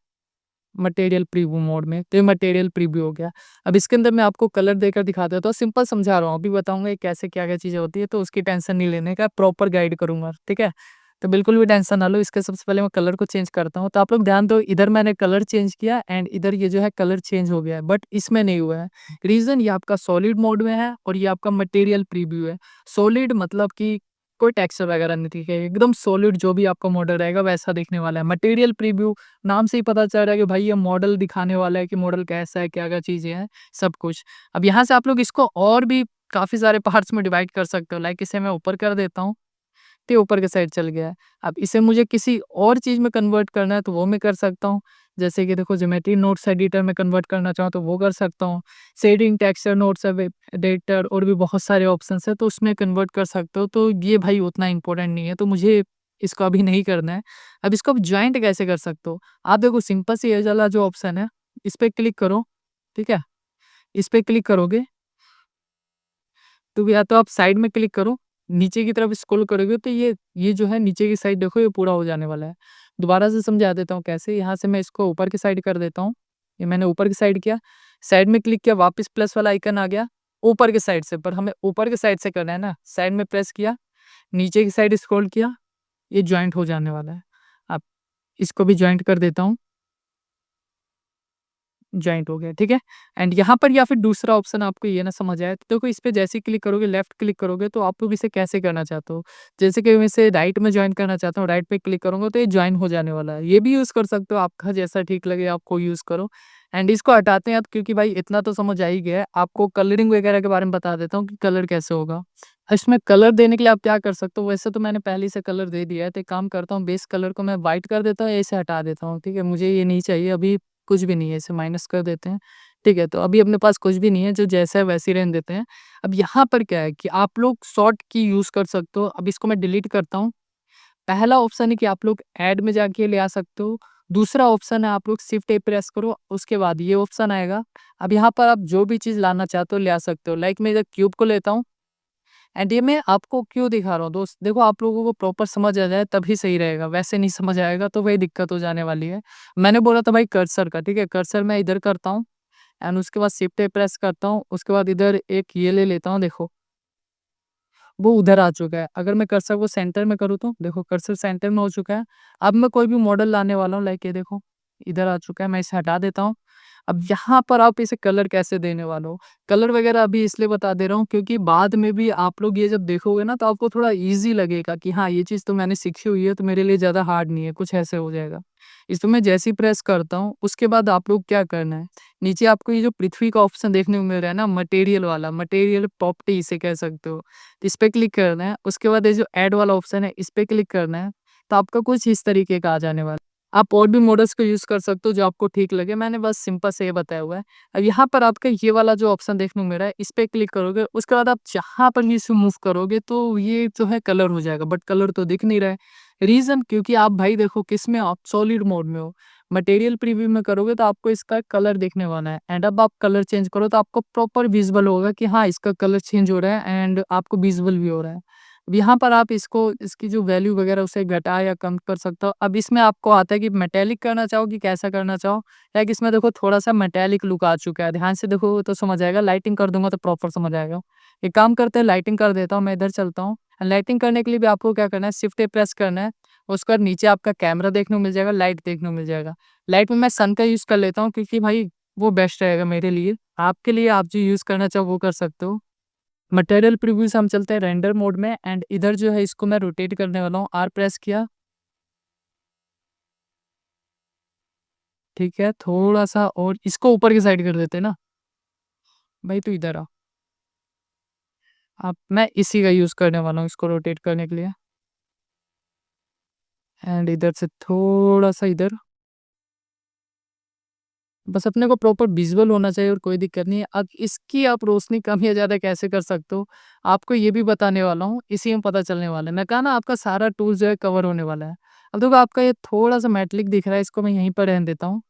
मटेरियल प्रीव्यू मोड में। तो ये मटेरियल प्रीव्यू हो गया। अब इसके अंदर मैं आपको कलर देकर दिखा देता हूँ, सिंपल समझा रहा हूँ, अभी बताऊंगा ये कैसे क्या-क्या चीज़ें होती है, तो उसकी टेंशन नहीं लेने का, प्रॉपर गाइड करूँगा, ठीक है? तो बिल्कुल भी टेंशन ना लो, इसके सबसे पहले मैं कलर को चेंज करता हूँ। तो आप लोग ध्यान दो, इधर मैंने कलर चेंज किया एंड इधर ये जो है कलर चेंज हो गया है, बट इसमें नहीं हुआ है। रीज़न ये आपका सॉलिड मोड में है और ये आपका मटेरियल प्रीव्यू है। सॉलिड मतलब कि कोई टेक्सचर वगैरह नहीं, ठीक है? एकदम सॉलिड जो भी आपका मॉडल रहेगा वैसा दिखने वाला है। मटेरियल प्रीव्यू नाम से ही पता चल रहा है कि भाई ये मॉडल दिखाने वाला है कि मॉडल कैसा है, क्या-क्या चीज़ें हैं, सब कुछ। अब यहाँ से आप लोग इसको और भी काफ़ी सारे पार्ट्स में डिवाइड कर सकते हो, लाइक इसे मैं ऊपर कर देता हूँ। तो ये ऊपर के साइड चल गया है। अब इसे मुझे किसी और चीज़ में कन्वर्ट करना है तो वो मैं कर सकता हूँ। जैसे कि देखो ज्योमेट्री नोट्स एडिटर में कन्वर्ट करना चाहूँ तो वो कर सकता हूँ। शेडिंग, टेक्सचर नोट्स एडिटर और भी बहुत सारे ऑप्शंस हैं तो उसमें कन्वर्ट कर सकते हो। तो ये भाई उतना इम्पोर्टेंट नहीं है, तो मुझे इसको अभी नहीं करना है। अब इसको आप जॉइंट कैसे कर सकते हो? आप देखो सिंपल सी ये वाला जो ऑप्शन है, इस पे क्लिक करो, ठीक है? इस पे क्लिक करोगे तो या तो आप साइड में क्लिक करो, नीचे की तरफ स्क्रॉल करोगे तो ये जो है नीचे की साइड देखो ये पूरा हो जाने वाला है। दोबारा से समझा देता हूँ कैसे, यहाँ से मैं इसको ऊपर की साइड कर देता हूँ। ये मैंने ऊपर की साइड किया, साइड में क्लिक किया, वापस प्लस वाला आइकन आ गया ऊपर की साइड से, पर हमें ऊपर की साइड से करना है ना, साइड में प्रेस किया, नीचे की साइड स्क्रॉल किया, ये जॉइंट हो जाने वाला है। अब इसको भी जॉइंट कर देता हूँ। जॉइंट हो गया, ठीक है। एंड यहाँ पर या फिर दूसरा ऑप्शन आपको ये ना समझ आया तो देखो इस पे जैसे ही क्लिक करोगे, लेफ्ट क्लिक करोगे तो आप लोग इसे कैसे करना चाहते हो। जैसे कि मैं इसे राइट में ज्वाइन करना चाहता हूँ, राइट पे क्लिक करूंगा तो ये ज्वाइन हो जाने वाला है। ये भी यूज़ कर सकते हो, आपका जैसा ठीक लगे आपको यूज़ करो। एंड इसको हटाते हैं अब, क्योंकि भाई इतना तो समझ आ ही गया है। आपको कलरिंग वगैरह के बारे में बता देता हूँ कि कलर कैसे होगा। इसमें कलर देने के लिए आप क्या कर सकते हो, वैसे तो मैंने पहले से कलर दे दिया है तो एक काम करता हूँ, बेस कलर को मैं वाइट कर देता हूँ, ऐसे हटा देता हूँ, ठीक है। मुझे ये नहीं चाहिए अभी, कुछ भी नहीं है, इसे माइनस कर देते हैं, ठीक है। तो अभी अपने पास कुछ भी नहीं है, जो जैसा है वैसे ही रहने देते हैं। अब यहाँ पर क्या है कि आप लोग शॉर्ट की यूज़ कर सकते हो। अब इसको मैं डिलीट करता हूँ। पहला ऑप्शन है कि आप लोग ऐड में जाके ले आ सकते हो। दूसरा ऑप्शन है आप लोग शिफ्ट ए प्रेस करो, उसके बाद ये ऑप्शन आएगा। अब यहाँ पर आप जो भी चीज़ लाना चाहते हो ले आ सकते हो। लाइक मैं इधर क्यूब को लेता हूँ एंड ये मैं आपको क्यों दिखा रहा हूँ दोस्त, देखो आप लोगों को प्रॉपर समझ आ जाए तभी सही रहेगा, वैसे नहीं समझ आएगा तो वही दिक्कत हो जाने वाली है। मैंने बोला था भाई कर्सर का, ठीक है। कर्सर मैं इधर करता हूँ एंड उसके बाद शिफ्ट ए प्रेस करता हूँ, उसके बाद इधर एक ये ले लेता हूँ, देखो वो उधर आ चुका है। अगर मैं कर्सर को सेंटर में करूँ तो देखो कर्सर सेंटर में हो चुका है। अब मैं कोई भी मॉडल लाने वाला हूँ, लाइक ये देखो इधर आ चुका है, मैं इसे हटा देता हूँ। अब यहाँ पर आप इसे कलर कैसे देने वाले हो, कलर वगैरह अभी इसलिए बता दे रहा हूँ क्योंकि बाद में भी आप लोग ये जब देखोगे ना तो आपको थोड़ा ईज़ी लगेगा कि हाँ, ये चीज़ तो मैंने सीखी हुई है तो मेरे लिए ज़्यादा हार्ड नहीं है, कुछ ऐसे हो जाएगा। इसको मैं जैसे ही प्रेस करता हूँ उसके बाद आप लोग क्या करना है, नीचे आपको ये जो पृथ्वी का ऑप्शन देखने को मिल रहा है ना, मटेरियल वाला, मटेरियल प्रॉपर्टी इसे कह सकते हो। तो इस पे क्लिक करना है, उसके बाद ये जो ऐड वाला ऑप्शन है इस पे क्लिक करना है, तो आपका कुछ इस तरीके का आ जाने वाला है। आप और भी मॉडल्स को यूज़ कर सकते हो जो आपको ठीक लगे, मैंने बस सिंपल से ये बताया हुआ है। अब यहाँ पर आपका ये वाला जो ऑप्शन देखने को मिल रहा है इस पे क्लिक करोगे, उसके बाद आप जहाँ पर भी इसे मूव करोगे तो ये जो है कलर हो जाएगा, बट कलर तो दिख नहीं रहा है। रीज़न क्योंकि आप भाई देखो किस में, आप सॉलिड मोड में हो। मटेरियल प्रीव्यू में करोगे तो आपको इसका कलर देखने वाला है एंड अब आप कलर चेंज करो तो आपको प्रॉपर विज़ुअल होगा कि हाँ, इसका कलर चेंज हो रहा है एंड आपको विज़ुअल भी हो रहा है। अब यहाँ पर आप इसको, इसकी जो वैल्यू वगैरह उसे घटा या कम कर सकते हो। अब इसमें आपको आता है कि मेटालिक करना चाहो कि कैसा करना चाहो। लाइक इसमें देखो थोड़ा-सा मेटालिक लुक आ चुका है, ध्यान से देखोगे तो समझ आएगा। लाइटिंग कर दूँगा तो प्रॉपर समझ आएगा। एक काम करते हैं, लाइटिंग कर देता हूँ, मैं इधर चलता हूँ। लाइटिंग करने के लिए भी आपको क्या करना है, शिफ्ट ए प्रेस करना है। उसके बाद नीचे आपका कैमरा देखने को मिल जाएगा, लाइट देखने को मिल जाएगा। लाइट में मैं सन का यूज़ कर लेता हूँ क्योंकि भाई वो बेस्ट रहेगा मेरे लिए। आपके लिए आप जो यूज़ करना चाहो वो कर सकते हो। मटेरियल प्रीव्यू से हम चलते हैं रेंडर मोड में एंड इधर जो है इसको मैं रोटेट करने वाला हूँ, आर प्रेस किया, ठीक है। थोड़ा-सा और इसको ऊपर की साइड कर देते हैं ना। भाई तू इधर आ। अब मैं इसी का यूज़ करने वाला हूँ इसको रोटेट करने के लिए एंड इधर से थोड़ा-सा इधर। बस अपने को प्रॉपर विजुअल होना चाहिए और कोई दिक्कत नहीं है। अब इसकी आप रोशनी कम या ज़्यादा कैसे कर सकते हो, आपको ये भी बताने वाला हूँ, इसी में पता चलने वाला है। मैं कहा ना आपका सारा टूल जो है कवर होने वाला है। अब देखो आपका ये थोड़ा-सा मेटालिक दिख रहा है, इसको मैं यहीं पर रहने देता हूँ।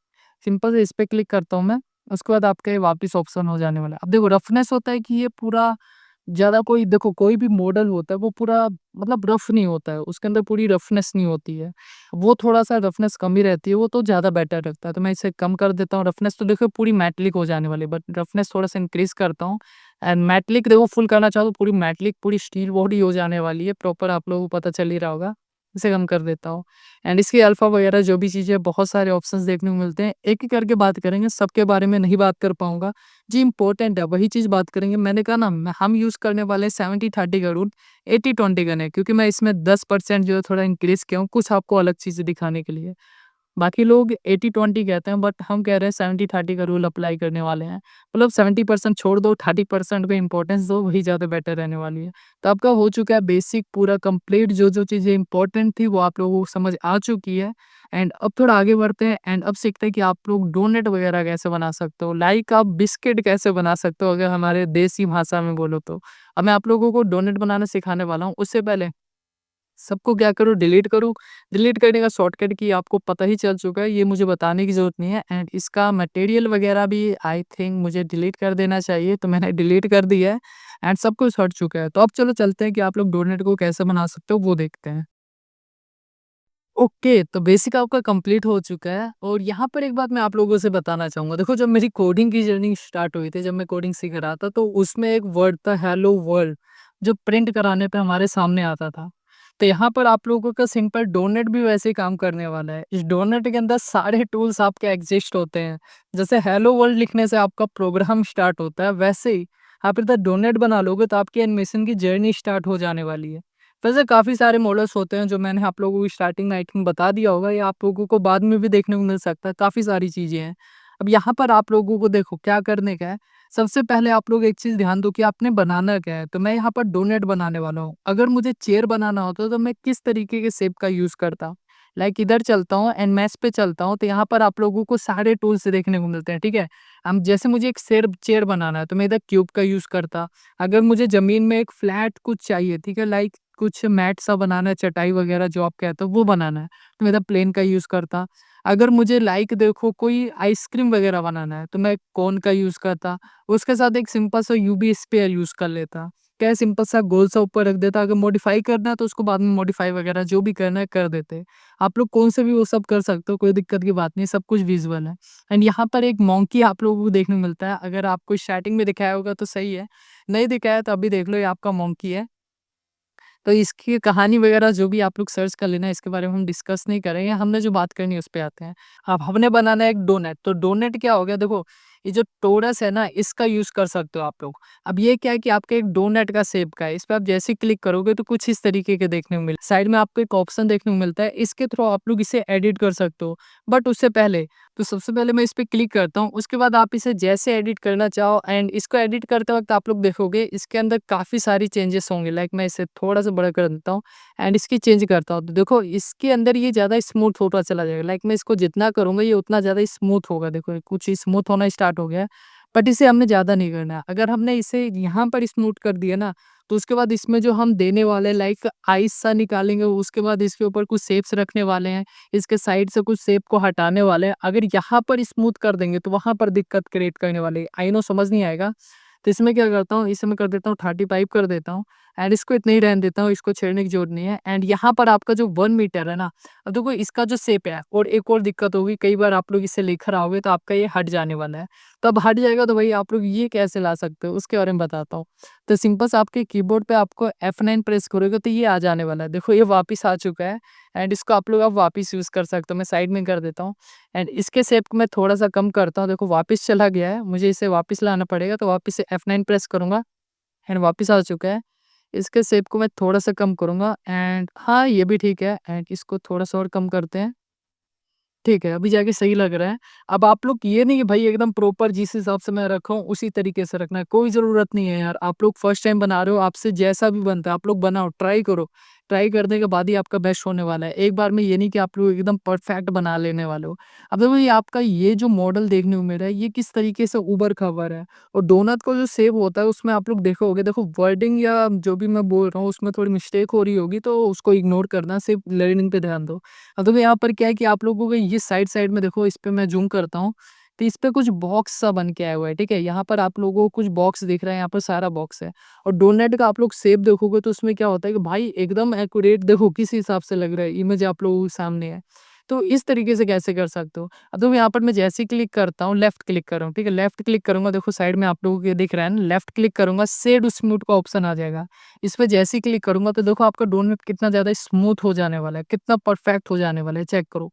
सिंपल से इस पे क्लिक करता हूँ मैं, उसके बाद आपका ये वापिस ऑप्शन हो जाने वाला है। अब देखो रफनेस होता है कि ये पूरा ज़्यादा, कोई देखो कोई भी मॉडल होता है वो पूरा मतलब रफ नहीं होता है, उसके अंदर पूरी रफनेस नहीं होती है। वो थोड़ा-सा रफनेस कम ही रहती है, वो तो ज़्यादा बेटर लगता है, तो मैं इसे कम कर देता हूँ। रफनेस तो देखो पूरी मेटालिक हो जाने वाली है, बट रफनेस थोड़ा-सा इंक्रीज़ करता हूँ एंड मेटालिक देखो फुल करना चाहो तो पूरी मेटालिक, पूरी स्टील बॉडी हो जाने वाली है, प्रॉपर आप लोगों को पता चल ही रहा होगा। इसे कम कर देता हूँ एंड इसकी अल्फ़ा वगैरह जो भी चीज़ें, बहुत सारे ऑप्शंस देखने को मिलते हैं। एक-एक करके बात करेंगे, सबके बारे में नहीं बात कर पाऊँगा। जी इम्पोर्टेंट है, वही चीज़ बात करेंगे। मैंने कहा ना हम यूज़ करने वाले हैं 70-30 का रूल, 80-20 का नहीं, क्योंकि मैं इसमें 10% जो है थोड़ा इंक्रीज़ किया हूँ, कुछ आपको अलग चीज़ें दिखाने के लिए। बाकी लोग 80-20 कहते हैं, बट हम कह रहे हैं 70-30 का रूल अप्लाई करने वाले हैं। मतलब 70% छोड़ दो, 30% को इम्पोर्टेंस दो, वही ज़्यादा बेटर रहने वाली है। तो आपका हो चुका है बेसिक पूरा कंप्लीट, जो-जो चीज़ें इम्पोर्टेंट थी वो आप लोगों को समझ आ चुकी है। एंड अब थोड़ा आगे बढ़ते हैं एंड अब सीखते हैं कि आप लोग डोनेट वगैरह कैसे बना सकते हो। लाइक आप बिस्किट कैसे बना सकते हो अगर हमारे देसी भाषा में बोलो तो। अब मैं आप लोगों को डोनेट बनाना सिखाने वाला हूँ। उससे पहले सबको क्या करूँ, डिलीट करूँ। डिलीट करने का शॉर्टकट की आपको पता ही चल चुका है, ये मुझे बताने की ज़रूरत नहीं है। एंड इसका मटेरियल वगैरह भी आई थिंक मुझे डिलीट कर देना चाहिए, तो मैंने डिलीट कर दिया है एंड सब कुछ हट चुका है। तो अब चलो चलते हैं कि आप लोग डोनेट को कैसे बना सकते हो, वो देखते हैं। ओके, तो बेसिक आपका कंप्लीट हो चुका है और यहाँ पर एक बात मैं आप लोगों से बताना चाहूँगा। देखो, जब मेरी कोडिंग की जर्नी स्टार्ट हुई थी, जब मैं कोडिंग सीख रहा था, तो उसमें एक वर्ड था हेलो वर्ल्ड, जो प्रिंट कराने पे हमारे सामने आता था। तो यहाँ पर आप लोगों का सिंपल डोनेट भी वैसे ही काम करने वाला है। इस डोनेट के अंदर सारे टूल्स आपके एग्जिस्ट होते हैं। जैसे हेलो वर्ल्ड लिखने से आपका प्रोग्राम स्टार्ट होता है, वैसे ही आप इधर डोनेट बना लोगे तो आपकी एनिमेशन की जर्नी स्टार्ट हो जाने वाली है। वैसे काफ़ी सारे मॉडल्स होते हैं जो मैंने आप लोगों को स्टार्टिंग में आई थिंक बता दिया होगा, या आप लोगों को बाद में भी देखने को मिल सकता है, काफ़ी सारी चीज़ें हैं। अब यहाँ पर आप लोगों को देखो क्या करने का है, सबसे पहले आप लोग एक चीज़ ध्यान दो कि आपने बनाना क्या है। तो मैं यहाँ पर डोनेट बनाने वाला हूँ। अगर मुझे चेयर बनाना होता तो मैं किस तरीके के शेप का यूज़ करता? लाइक इधर चलता हूँ एंड मैश पे चलता हूँ, तो यहाँ पर आप लोगों को सारे टूल्स देखने को मिलते हैं, ठीक है? हम जैसे मुझे एक शेर चेयर बनाना है तो मैं इधर क्यूब का यूज़ करता। अगर मुझे ज़मीन में एक फ्लैट कुछ चाहिए, ठीक है, लाइक कुछ मैट सा बनाना है, चटाई वगैरह जो आप कहते हो वो बनाना है, तो मैं इधर प्लेन का यूज़ करता। अगर मुझे लाइक देखो कोई आइसक्रीम वगैरह बनाना है, तो मैं कोन का यूज़ करता। उसके साथ एक सिंपल सा यूवी स्फीयर यूज़ कर लेता। क्या है, सिंपल सा गोल सा ऊपर रख देता। अगर मॉडिफ़ाई करना है तो उसको बाद में मॉडिफ़ाई वगैरह जो भी करना है कर देते। आप लोग कौन से भी वो सब कर सकते हो, कोई दिक्कत की बात नहीं, सब कुछ विज़ुअल है। एंड यहाँ पर एक मोंकी आप लोगों को देखने को मिलता है। अगर आपको स्टार्टिंग में दिखाया होगा तो सही है, नहीं दिखाया तो अभी देख लो, ये आपका मोंकी है। तो इसकी कहानी वगैरह जो भी आप लोग सर्च कर लेना, इसके बारे में हम डिस्कस नहीं करेंगे, हमने जो बात करनी है उस पे आते हैं। अब हमने बनाना है एक डोनेट, तो डोनेट क्या हो गया, देखो ये जो टोरस है ना, इसका यूज़ कर सकते हो आप लोग। अब ये क्या है कि आपका एक डोनेट का शेप का है, इस पे आप जैसे ही क्लिक करोगे तो कुछ इस तरीके के देखने को मिल साइड में आपको एक ऑप्शन देखने को मिलता है, इसके थ्रू आप लोग इसे एडिट कर सकते हो। बट उससे पहले तो सबसे पहले मैं इस पे क्लिक करता हूँ, उसके बाद आप इसे जैसे एडिट करना चाहो, एंड इसको एडिट करते वक़्त आप लोग देखोगे इसके अंदर काफ़ी सारी चेंजेस होंगे। लाइक मैं इसे थोड़ा-सा बड़ा कर देता हूँ एंड इसकी चेंज करता हूँ। तो देखो इसके अंदर ये ज़्यादा स्मूथ होता चला जाएगा। लाइक मैं इसको जितना करूँगा ये उतना ज़्यादा स्मूथ होगा। देखो ये कुछ स्मूथ होना स्टार्ट हो गया है, बट इसे हमने ज़्यादा नहीं करना है। अगर हमने इसे यहाँ पर स्मूथ कर दिया ना, तो उसके बाद इसमें जो हम देने वाले हैं लाइक आइस सा निकालेंगे, उसके बाद इसके ऊपर कुछ शेप्स रखने वाले हैं, इसके साइड से कुछ शेप को हटाने वाले हैं। अगर यहाँ पर स्मूथ कर देंगे तो वहाँ पर दिक्कत क्रिएट करने वाली है। आई नो समझ नहीं आएगा, तो इसमें क्या करता हूँ, इसे मैं कर देता हूँ 35 कर देता हूँ एंड इसको इतना ही रहने देता हूँ, इसको छेड़ने की ज़रूरत नहीं है। एंड यहाँ पर आपका जो 1 मीटर है ना, अब देखो इसका जो शेप है, और एक और दिक्कत होगी, कई बार आप लोग इसे लेकर आओगे तो आपका ये हट जाने वाला है। तो अब हट जाएगा तो भाई आप लोग ये कैसे ला सकते हो, उसके बारे में बताता हूँ। तो सिंपल सा आपके कीबोर्ड पे आपको F9 प्रेस करोगे तो ये आ जाने वाला है। देखो ये वापस आ चुका है एंड इसको आप लोग अब वापस यूज़ कर सकते हो। मैं साइड में कर देता हूँ एंड इसके शेप को मैं थोड़ा-सा कम करता हूँ। देखो वापस चला गया है, मुझे इसे वापस लाना पड़ेगा, तो वापस से F9 प्रेस करूँगा एंड वापस आ चुका है। इसके शेप को मैं थोड़ा-सा कम करूँगा एंड हाँ, ये भी ठीक है एंड इसको थोड़ा-सा और कम करते हैं। ठीक है, अभी जाके सही लग रहा है। अब आप लोग ये नहीं कि भाई एकदम प्रॉपर जिस हिसाब से मैं रखा हूँ उसी तरीके से रखना है, कोई ज़रूरत नहीं है यार। आप लोग फर्स्ट टाइम बना रहे हो, आपसे जैसा भी बनता है आप लोग बनाओ, ट्राई करो। ट्राई करने के बाद ही आपका बेस्ट होने वाला है। एक बार में ये नहीं कि आप लोग एकदम परफेक्ट बना लेने वाले हो। अब देखो ये आपका ये जो मॉडल देखने को मिल रहा है, ये किस तरीके से ऊबड़-खाबड़ है, और डोनट का जो शेप होता है उसमें आप लोग देखोगे, देखो वर्डिंग या जो भी मैं बोल रहा हूँ उसमें थोड़ी मिस्टेक हो रही होगी, तो उसको इग्नोर करना, सिर्फ लर्निंग पे ध्यान दो। अब देखो यहाँ पर क्या है कि आप लोगों को ये साइड-साइड में देखो, इस पे मैं ज़ूम करता हूँ, तो इस पे कुछ बॉक्स सा बन के आया हुआ है, ठीक है? यहाँ पर आप लोगों को कुछ बॉक्स दिख रहा है, यहाँ पर सारा बॉक्स है, और डोनट का आप लोग शेप देखोगे तो उसमें क्या होता है कि भाई एकदम एक्यूरेट देखो किस हिसाब से लग रहा है, इमेज आप लोगों के सामने है। तो इस तरीके से कैसे कर सकते हो? अब देखो यहाँ पर मैं जैसे ही क्लिक करता हूँ, लेफ्ट क्लिक कर रहा हूँ, ठीक है? लेफ्ट क्लिक करूँगा, देखो साइड में आप लोगों को ये दिख रहा है ना, लेफ्ट क्लिक करूँगा, शेड स्मूथ का ऑप्शन आ जाएगा। इस पे जैसे ही क्लिक करूँगा तो देखो आपका डोनट कितना ज़्यादा स्मूथ हो जाने वाला है, कितना परफेक्ट हो जाने वाला है, चेक करो।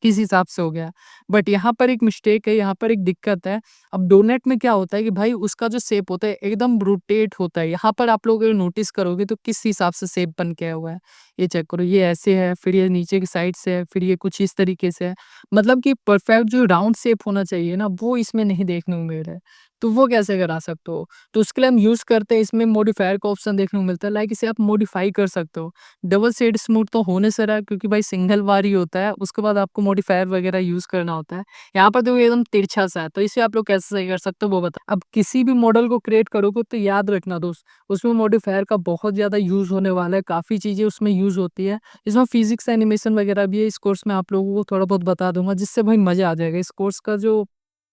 किस हिसाब से हो गया। बट यहाँ पर एक मिस्टेक है, यहाँ पर एक दिक्कत है। अब डोनट में क्या होता है कि भाई उसका जो शेप होता है एकदम रोटेट होता है। यहाँ पर आप लोग अगर नोटिस करोगे तो किस हिसाब से शेप बन के आया हुआ है। ये चेक करो, ये ऐसे है, फिर ये नीचे की साइड से है, फिर ये कुछ इस तरीके से है। मतलब कि परफेक्ट जो राउंड शेप होना चाहिए ना, वो इसमें नहीं देखने को मिल रहा है। तो वो कैसे करा सकते हो? तो उसके लिए हम यूज़ करते हैं, इसमें मॉडिफायर का ऑप्शन देखने को मिलता है, लाइक इसे आप मॉडिफाई कर सकते हो। डबल शेड स्मूथ तो होने से रहा है क्योंकि भाई सिंगल बार ही होता है, उसके बाद आपको मॉडिफायर वगैरह यूज़ करना होता है। यहाँ पर देखो एकदम तिरछा सा है, तो इसे आप लोग कैसे सही कर सकते हो वो बताओ। अब किसी भी मॉडल को क्रिएट करोगे तो याद रखना दोस्त, उसमें मॉडिफायर का बहुत ज़्यादा यूज़ होने वाला है, काफ़ी चीज़ें उसमें यूज़ होती है। इसमें फिजिक्स एनिमेशन वगैरह भी है, इस कोर्स में आप लोगों को थोड़ा बहुत बता दूंगा, जिससे भाई मज़ा आ जाएगा। इस कोर्स का जो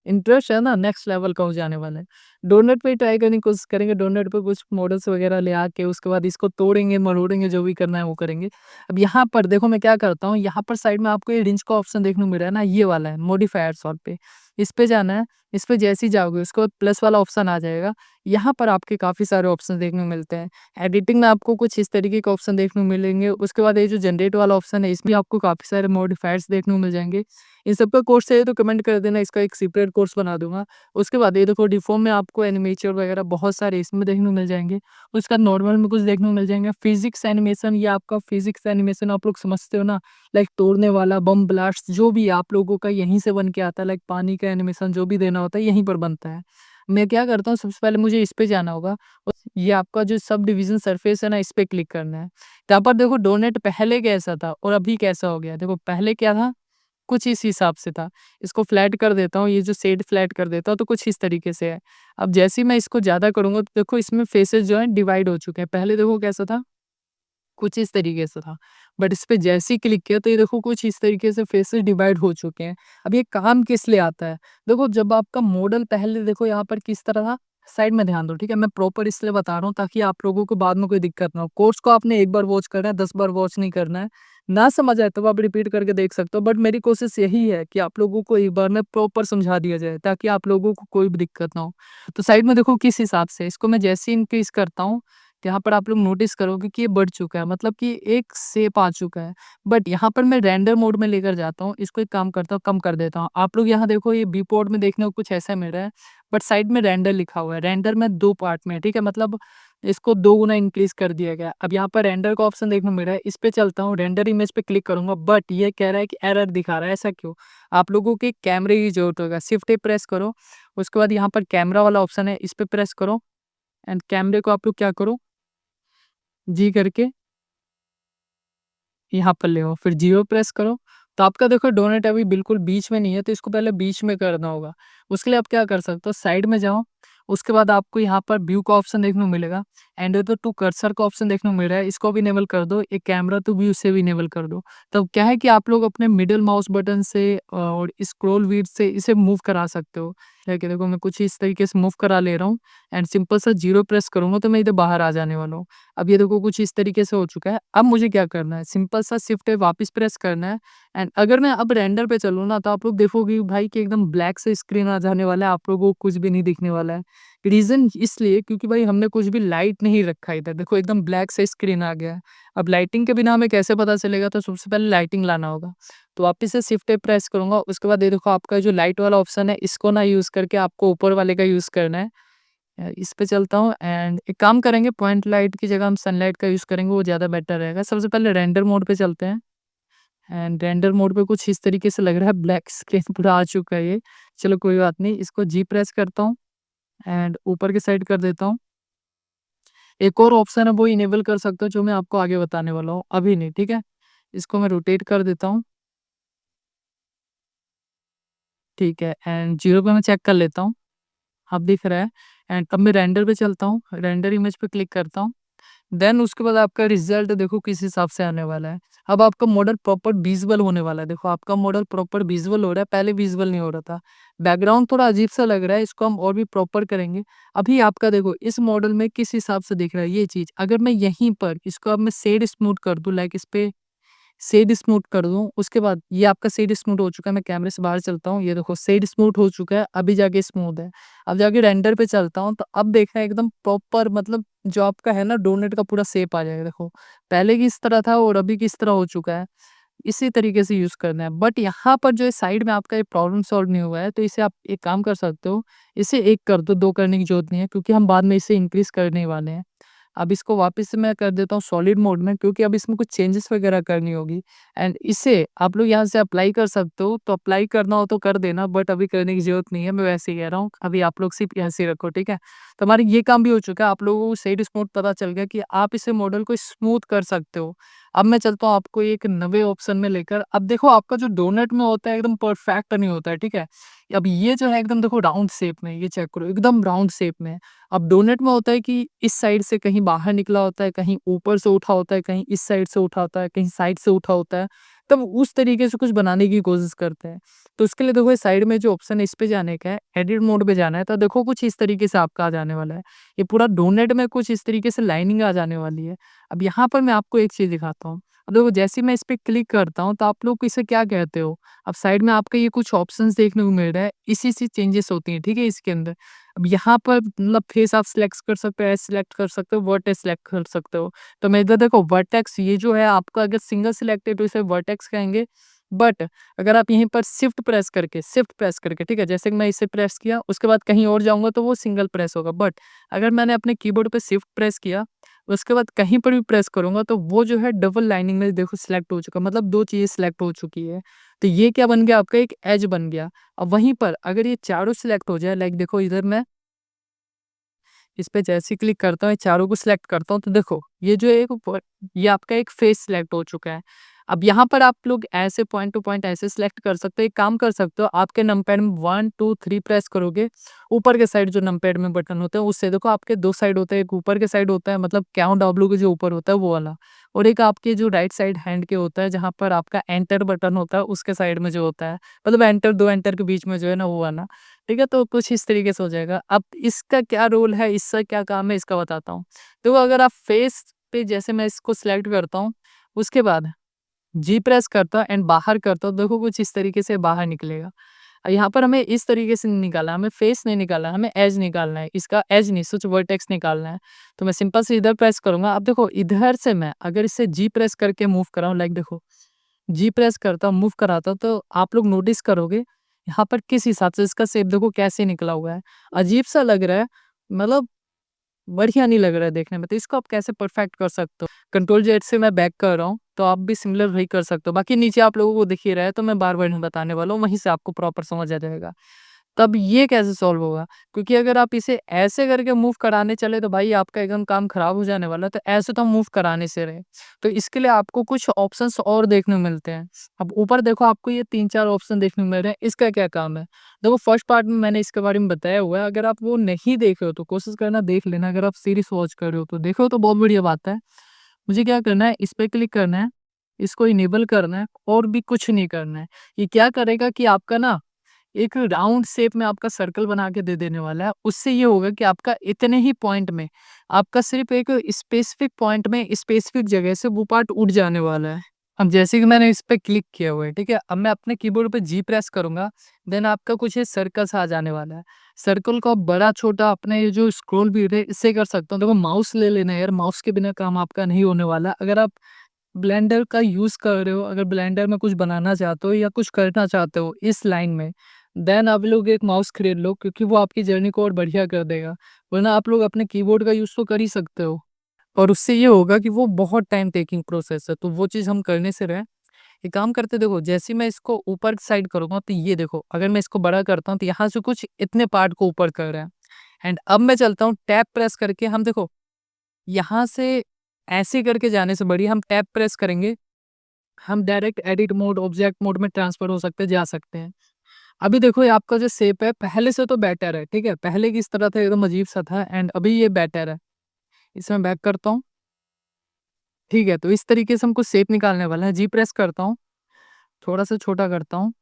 इंटरेस्ट है ना, नेक्स्ट लेवल का हो जाने वाला है। डोनट पे ही ट्राई करने की कोशिश करेंगे, डोनट पे कुछ मॉडल्स वगैरह ले आके उसके बाद इसको तोड़ेंगे, मरोड़ेंगे, जो भी करना है वो करेंगे। अब यहाँ पर देखो मैं क्या करता हूँ, यहाँ पर साइड में आपको ये रिंच का ऑप्शन देखने को मिल रहा है ना, ये वाला है मॉडिफायर सॉल्व पे। इस पे जाना है, इस पे जैसे ही जाओगे उसके बाद प्लस वाला ऑप्शन आ जाएगा। यहाँ पर आपके काफ़ी सारे ऑप्शन देखने को मिलते हैं। एडिटिंग में आपको कुछ इस तरीके के ऑप्शन देखने को मिलेंगे। उसके बाद ये जो जनरेट वाला ऑप्शन है, इसमें आपको काफ़ी सारे मॉडिफायर्स देखने को मिल जाएंगे। इन सबका कोर्स चाहिए तो कमेंट कर देना, इसका एक सेपरेट कोर्स बना दूंगा। उसके बाद ये देखो डिफ़ॉल्ट में आपको एनिमेशन वगैरह बहुत सारे इसमें देखने को मिल जाएंगे। उसका नॉर्मल में कुछ देखने को मिल जाएंगे। फिजिक्स एनिमेशन, ये आपका फिजिक्स एनिमेशन आप लोग समझते हो ना, लाइक तोड़ने वाला, बम ब्लास्ट, जो भी आप लोगों का यहीं से बन के आता है। लाइक पानी का एनिमेशन जो भी देना होता है यहीं पर बनता है। मैं क्या करता हूँ, सबसे पहले मुझे इस पे जाना होगा। ये आपका जो सब डिवीजन सरफेस है ना, इस पे क्लिक करना है। यहाँ पर देखो डोनेट पहले कैसा था और अभी कैसा हो गया। देखो पहले क्या था, कुछ इस हिसाब से था। इसको फ्लैट कर देता हूँ, ये जो शेड फ्लैट कर देता हूँ तो कुछ इस तरीके से है। अब जैसे ही मैं इसको ज़्यादा करूँगा तो देखो इसमें फेसेस जो हैं डिवाइड हो चुके हैं। पहले देखो कैसा था, कुछ इस तरीके से था। बट इस पे जैसे ही क्लिक किया तो ये देखो कुछ इस तरीके से फेसेस डिवाइड हो चुके हैं। अब ये काम किस लिए आता है? देखो जब आपका मॉडल पहले देखो यहाँ पर किस तरह था, साइड में ध्यान दो, ठीक है? मैं प्रॉपर इसलिए बता रहा हूँ ताकि आप लोगों को बाद में कोई दिक्कत ना हो। कोर्स को आपने एक बार वॉच करना है, 10 बार वॉच नहीं करना है। ना समझ आए तो आप रिपीट करके देख सकते हो, बट मेरी कोशिश यही है कि आप लोगों को एक बार में प्रॉपर समझा दिया जाए ताकि आप लोगों को कोई भी दिक्कत ना हो। तो साइड में देखो किस हिसाब से इसको मैं जैसे ही इंक्रीज़ करता हूँ, तो यहाँ पर आप लोग नोटिस करोगे कि ये बढ़ चुका है, मतलब कि एक शेप आ चुका है। बट यहाँ पर मैं रेंडर मोड में लेकर जाता हूँ, इसको एक काम करता हूँ, कम कर देता हूँ। आप लोग यहाँ देखो ये बी पोर्ट में देखने को कुछ ऐसा मिल रहा है, बट साइड में रेंडर लिखा हुआ है। रेंडर में 2 पार्ट में है, ठीक है? मतलब इसको 2 गुना इंक्रीज़ कर दिया गया है। अब यहाँ पर रेंडर का ऑप्शन देखने को मिल रहा है, इस पे चलता हूँ, रेंडर इमेज पे क्लिक करूँगा, बट ये कह रहा है कि एरर दिखा रहा है, ऐसा क्यों? आप लोगों के कैमरे की ज़रूरत होगा, शिफ्ट प्रेस करो, उसके बाद यहाँ पर कैमरा वाला ऑप्शन है, इस पे प्रेस करो एंड कैमरे को आप लोग क्या करो, जी करके यहाँ पर ले आओ, फिर 0 प्रेस करो, तो आपका देखो डोनेट अभी बिल्कुल बीच में नहीं है, तो इसको पहले बीच में करना होगा। उसके लिए आप क्या कर सकते हो, साइड में जाओ, उसके बाद आपको यहाँ पर व्यू का ऑप्शन देखने को मिलेगा एंड तो टू कर्सर का ऑप्शन देखने को मिल रहा है, इसको भी इनेबल कर दो। एक कैमरा टू व्यू से भी इनेबल कर दो। तब क्या है कि आप लोग अपने मिडल माउस बटन से और स्क्रॉल व्हील से इसे मूव करा सकते हो। ठीक है, देखो मैं कुछ इस तरीके से मूव करा ले रहा हूँ एंड सिंपल सा 0 प्रेस करूँगा तो मैं इधर बाहर आ जाने वाला हूँ। अब ये देखो कुछ इस तरीके से हो चुका है। अब मुझे क्या करना है, सिंपल सा शिफ्ट वापस प्रेस करना है एंड अगर मैं अब रेंडर पे चलूँ ना, तो आप लोग देखोगे भाई कि एकदम ब्लैक से स्क्रीन आ जाने वाला है, आप लोगों को कुछ भी नहीं दिखने वाला है। रीज़न इसलिए क्योंकि भाई हमने कुछ भी लाइट नहीं रखा इधर, देखो एकदम ब्लैक से स्क्रीन आ गया है। अब लाइटिंग के बिना हमें कैसे पता चलेगा, तो सबसे पहले लाइटिंग लाना होगा। तो वापस से शिफ्ट प्रेस करूँगा, उसके बाद ये देखो आपका जो लाइट वाला ऑप्शन है, इसको ना यूज़ करके आपको ऊपर वाले का यूज़ करना है। इस पे चलता हूँ एंड एक काम करेंगे, पॉइंट लाइट की जगह हम सनलाइट का यूज़ करेंगे, वो ज़्यादा बेटर रहेगा। सबसे पहले रेंडर मोड पे चलते हैं एंड रेंडर मोड पे कुछ इस तरीके से लग रहा है, ब्लैक स्क्रीन पूरा आ चुका है ये। चलो कोई बात नहीं, इसको जी प्रेस करता हूँ एंड ऊपर की साइड कर देता हूँ। एक और ऑप्शन है वो इनेबल कर सकते हो जो मैं आपको आगे बताने वाला हूँ, अभी नहीं, ठीक है? इसको मैं रोटेट कर देता हूँ, ठीक है? एंड 0 पे मैं चेक कर लेता हूँ, अब दिख रहा है एंड अब मैं रेंडर पे चलता हूँ, रेंडर इमेज पे क्लिक करता हूँ। देन उसके बाद आपका रिजल्ट देखो किस हिसाब से आने वाला है। अब आपका मॉडल प्रॉपर विजुअल होने वाला है। देखो आपका मॉडल प्रॉपर विजुअल हो रहा है, पहले विजुअल नहीं हो रहा था। बैकग्राउंड थोड़ा अजीब सा लग रहा है, इसको हम और भी प्रॉपर करेंगे। अभी आपका देखो इस मॉडल में किस हिसाब से दिख रहा है ये चीज़। अगर मैं यहीं पर इसको अब मैं शेड स्मूथ कर दूँ, लाइक इस पे शेड स्मूथ कर दूँ, उसके बाद ये आपका शेड स्मूथ हो चुका है। मैं कैमरे से बाहर चलता हूँ, ये देखो शेड स्मूथ हो चुका है, अभी जाके स्मूथ है। अब जाके रेंडर पे चलता हूँ, तो अब देखा है एकदम प्रॉपर, मतलब जो आपका है ना डोनेट का पूरा शेप आ जाएगा। देखो पहले किस तरह था और अभी किस तरह हो चुका है। इसी तरीके से यूज़ करना है। बट यहाँ पर जो है साइड में आपका ये प्रॉब्लम सॉल्व नहीं हुआ है, तो इसे आप एक काम कर सकते हो, इसे 1 कर दो, 2 करने की ज़रूरत नहीं है क्योंकि हम बाद में इसे इंक्रीज़ करने ही वाले हैं। अब इसको वापस से मैं कर देता हूँ सॉलिड मोड में क्योंकि अब इसमें कुछ चेंजेस वगैरह करनी होगी एंड इसे आप लोग यहाँ से अप्लाई कर सकते हो, तो अप्लाई करना हो तो कर देना बट अभी करने की ज़रूरत नहीं है, मैं वैसे ही कह रहा हूँ। अभी आप लोग सिर्फ़ ऐसे ही रखो, ठीक है? तो हमारा ये काम भी हो चुका है, आप लोगों को सही स्मूथ पता चल गया कि आप इसे मॉडल को स्मूथ कर सकते हो। अब मैं चलता हूँ आपको एक नए ऑप्शन में लेकर। अब देखो आपका जो डोनट में होता है एकदम परफेक्ट नहीं होता है, ठीक है? अब ये जो है एकदम देखो राउंड शेप में, ये चेक करो एकदम राउंड शेप में है। अब डोनट में होता है कि इस साइड से कहीं बाहर निकला होता है, कहीं ऊपर से उठा होता है, कहीं इस साइड से उठा होता है, कहीं साइड से उठा होता है। तब उस तरीके से कुछ बनाने की कोशिश करते हैं। तो उसके लिए देखो ये साइड में जो ऑप्शन है इस पे जाने का है, एडिट मोड पे जाना है, तो देखो कुछ इस तरीके से आपका आ जाने वाला है। ये पूरा डोनट में कुछ इस तरीके से लाइनिंग आ जाने वाली है। अब यहाँ पर मैं आपको एक चीज़ दिखाता हूँ। अब देखो जैसे ही मैं इस पे क्लिक करता हूँ तो आप लोग इसे क्या कहते हो? अब साइड में आपका ये कुछ ऑप्शंस देखने को मिल रहा है, इसी से चेंजेस होती हैं, ठीक है इसके अंदर। अब यहाँ पर मतलब फेस आप सिलेक्ट कर सकते हो, एज सिलेक्ट कर सकते हो, वर्टेक्स सिलेक्ट कर सकते हो। तो मैं इधर देखो वर्टेक्स ये जो है आपका अगर सिंगल सिलेक्ट है तो इसे वर्टेक्स कहेंगे। बट अगर आप यहीं पर शिफ्ट प्रेस करके ठीक है, जैसे कि मैं इसे प्रेस किया उसके बाद कहीं और जाऊँगा तो वो सिंगल प्रेस होगा। बट अगर मैंने अपने कीबोर्ड पे शिफ्ट प्रेस किया, उसके बाद कहीं पर भी प्रेस करूँगा तो वो जो है डबल लाइनिंग में देखो सिलेक्ट हो चुका, मतलब 2 चीज़ें सिलेक्ट हो चुकी है। तो ये क्या बन गया आपका एक एज बन गया। अब वहीं पर अगर ये चारों सिलेक्ट हो जाए लाइक देखो इधर मैं इस पे जैसे ही क्लिक करता हूँ, ये चारों को सिलेक्ट करता हूँ, तो देखो ये जो एक ये आपका एक फेस सिलेक्ट हो चुका है। अब यहाँ पर आप लोग ऐसे पॉइंट टू पॉइंट ऐसे सिलेक्ट कर सकते हो, एक काम कर सकते हो, आपके नमपैड में 1, 2, 3 प्रेस करोगे, ऊपर के साइड जो नमपैड में बटन होते हैं, उससे देखो आपके 2 साइड होते हैं, एक ऊपर के साइड होता है मतलब काउंट डब्लू के जो ऊपर होता है वो वाला, और एक आपके जो राइट साइड हैंड के होता है, जहाँ पर आपका एंटर बटन होता है, उसके साइड में जो होता है, मतलब एंटर 2 एंटर के बीच में जो है ना वो वाला। ठीक है, तो कुछ इस तरीके से हो जाएगा। अब इसका क्या रोल है, इसका क्या काम है, इसका बताता हूँ। तो अगर आप फेस पे जैसे मैं इसको सिलेक्ट करता हूँ, उसके बाद जी प्रेस करता हूँ एंड बाहर करता हूँ, देखो कुछ इस तरीके से बाहर निकलेगा। यहाँ पर हमें इस तरीके से नहीं निकालना, हमें फेस नहीं निकालना, हमें एज निकालना है। इसका एज नहीं, सिर्फ वर्टेक्स निकालना है। तो मैं सिंपल से इधर प्रेस करूँगा। अब देखो इधर से मैं अगर इसे जी प्रेस करके मूव कराऊँ, लाइक देखो जी प्रेस करता हूँ, मूव कराता हूँ, तो आप लोग नोटिस करोगे यहाँ पर किस हिसाब से इसका शेप देखो कैसे निकला हुआ है। अजीब-सा लग रहा है, मतलब बढ़िया नहीं लग रहा है देखने में, तो इसको आप कैसे परफेक्ट कर सकते हो। कंट्रोल जेड से मैं बैक कर रहा हूँ, तो आप भी सिमिलर वही कर सकते हो। बाकी नीचे आप लोगों को दिख ही रहा है, तो मैं बार-बार नहीं बताने वाला हूँ, वहीं से आपको प्रॉपर समझ आ जाएगा। तब ये कैसे सॉल्व होगा? क्योंकि अगर आप इसे ऐसे करके मूव कराने चले तो भाई आपका एकदम काम खराब हो जाने वाला है, तो ऐसे तो हम मूव कराने से रहे। तो इसके लिए आपको कुछ ऑप्शंस और देखने को मिलते हैं। अब ऊपर देखो आपको ये 3-4 ऑप्शन देखने को मिल रहे हैं, इसका क्या काम है? देखो फर्स्ट पार्ट में मैंने इसके बारे में बताया हुआ है, अगर आप वो नहीं देखे हो तो कोशिश करना देख लेना, अगर आप सीरीज़ वॉच कर रहे हो तो देखो तो बहुत बढ़िया बात है। मुझे क्या करना है, इस पे क्लिक करना है, इसको इनेबल करना है और भी कुछ नहीं करना है। ये क्या करेगा कि आपका ना एक राउंड शेप में आपका सर्कल बना के दे देने वाला है। उससे ये होगा कि आपका इतने ही पॉइंट में, आपका सिर्फ़ एक स्पेसिफ़िक पॉइंट में, स्पेसिफ़िक जगह से वो पार्ट उठ जाने वाला है। अब जैसे कि मैंने इस पे क्लिक किया हुआ है, ठीक है? अब मैं अपने कीबोर्ड पे जी प्रेस करूँगा, देन आपका कुछ ये सर्कल सा आ जाने वाला है। सर्कल को आप बड़ा-छोटा अपने ये जो स्क्रॉल व्हील है, इससे कर सकते हो। देखो माउस ले लेना यार, माउस के बिना काम आपका नहीं होने वाला। अगर आप ब्लेंडर का यूज़ कर रहे हो, अगर ब्लेंडर में कुछ बनाना चाहते हो या कुछ करना चाहते हो इस लाइन में, देन आप लोग एक माउस खरीद लो क्योंकि वो आपकी जर्नी को और बढ़िया कर देगा। वरना आप लोग अपने कीबोर्ड का यूज़ तो कर ही सकते हो और उससे ये होगा कि वो बहुत टाइम टेकिंग प्रोसेस है, तो वो चीज़ हम करने से रहें। एक काम करते देखो, जैसे ही मैं इसको ऊपर की साइड करूँगा तो ये देखो, अगर मैं इसको बड़ा करता हूँ तो यहाँ से कुछ इतने पार्ट को ऊपर कर रहा है। एंड अब मैं चलता हूँ टैब प्रेस करके, हम देखो यहाँ से ऐसे करके जाने से बढ़िया हम टैब प्रेस करेंगे, हम direct edit mode, object mode में ट्रांसफर हो सकते हैं, जा सकते हैं। अभी देखो ये आपका जो शेप है पहले से तो बेटर है, ठीक है? पहले की इस तरह था एकदम अजीब-सा था एंड अभी ये बेटर है। इसमें बैक करता हूँ, ठीक है? तो इस तरीके से हमको शेप निकालने वाला है। जी प्रेस करता हूँ, थोड़ा-सा छोटा करता हूँ,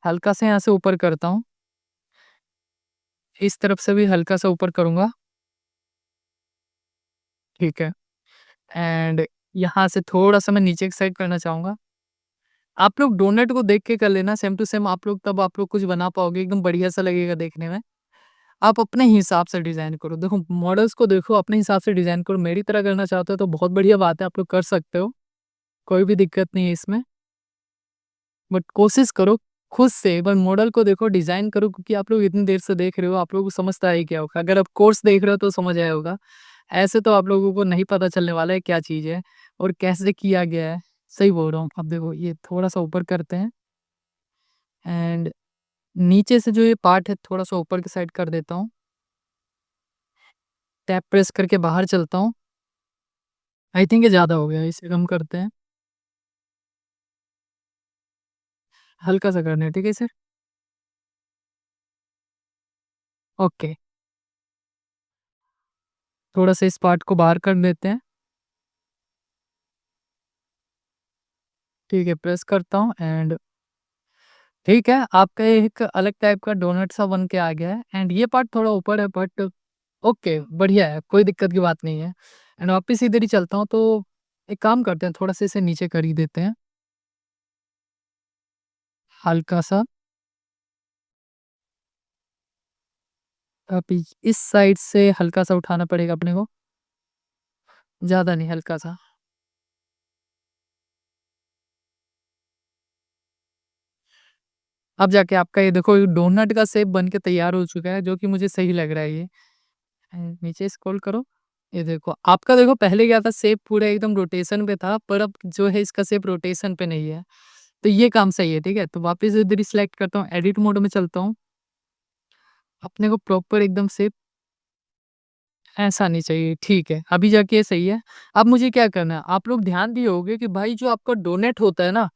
हल्का-सा यहाँ से ऊपर करता हूँ, इस तरफ से भी हल्का-सा ऊपर करूँगा, ठीक है? एंड यहाँ से थोड़ा-सा मैं नीचे की साइड करना चाहूँगा। आप लोग डोनट को देख के कर लेना सेम टू सेम, आप लोग तब आप लोग कुछ बना पाओगे, एकदम बढ़िया-सा लगेगा देखने में। आप अपने हिसाब से डिज़ाइन करो। देखो मॉडल्स को देखो, अपने हिसाब से डिज़ाइन करो। मेरी तरह करना चाहते हो तो बहुत बढ़िया बात है, आप लोग कर सकते हो। कोई भी दिक्कत नहीं है इसमें। बट कोशिश करो खुद से एक बार मॉडल को देखो, डिज़ाइन करो, क्योंकि आप लोग इतनी देर से देख रहे हो, आप लोगों को समझता ही क्या होगा। अगर आप कोर्स देख रहे हो तो समझ आया होगा। ऐसे तो आप लोगों को नहीं पता चलने वाला है क्या चीज़ है और कैसे किया गया है। सही बोल रहा हूँ। अब देखो ये थोड़ा-सा ऊपर करते हैं एंड नीचे से जो ये पार्ट है थोड़ा-सा ऊपर की साइड कर देता हूँ। टैब प्रेस करके बाहर चलता हूँ। आई थिंक ये ज़्यादा हो गया है, इसे कम करते हैं। हल्का-सा करना है, ठीक है इसे? ओके। थोड़ा-सा इस पार्ट को बाहर कर देते हैं। ठीक है, प्रेस करता हूँ एंड ठीक है, आपका एक अलग टाइप का डोनट सा बन के आ गया है एंड ये पार्ट थोड़ा ऊपर है बट ओके, बढ़िया है, कोई दिक्कत की बात नहीं है। एंड वापस इधर ही चलता हूँ, तो एक काम करते हैं, थोड़ा-सा इसे नीचे कर ही देते हैं, हल्का-सा। अभी इस साइड से हल्का-सा उठाना पड़ेगा अपने को, ज़्यादा नहीं, हल्का-सा। अब जाके आपका ये देखो ये डोनट का शेप बन के तैयार हो चुका है, जो कि मुझे सही लग रहा है ये। एंड नीचे स्क्रॉल करो, ये देखो आपका देखो पहले क्या था, शेप पूरा एकदम रोटेशन पे था, पर अब जो है इसका शेप रोटेशन पे नहीं है। तो ये काम सही है, ठीक है? तो वापस इधर ही सिलेक्ट करता हूँ, एडिट मोड में चलता हूँ। अपने को प्रॉपर एकदम शेप ऐसा नहीं चाहिए, ठीक है, अभी जाके ये सही है। अब मुझे क्या करना है, आप लोग ध्यान दिए होंगे कि भाई जो आपका डोनेट होता है ना,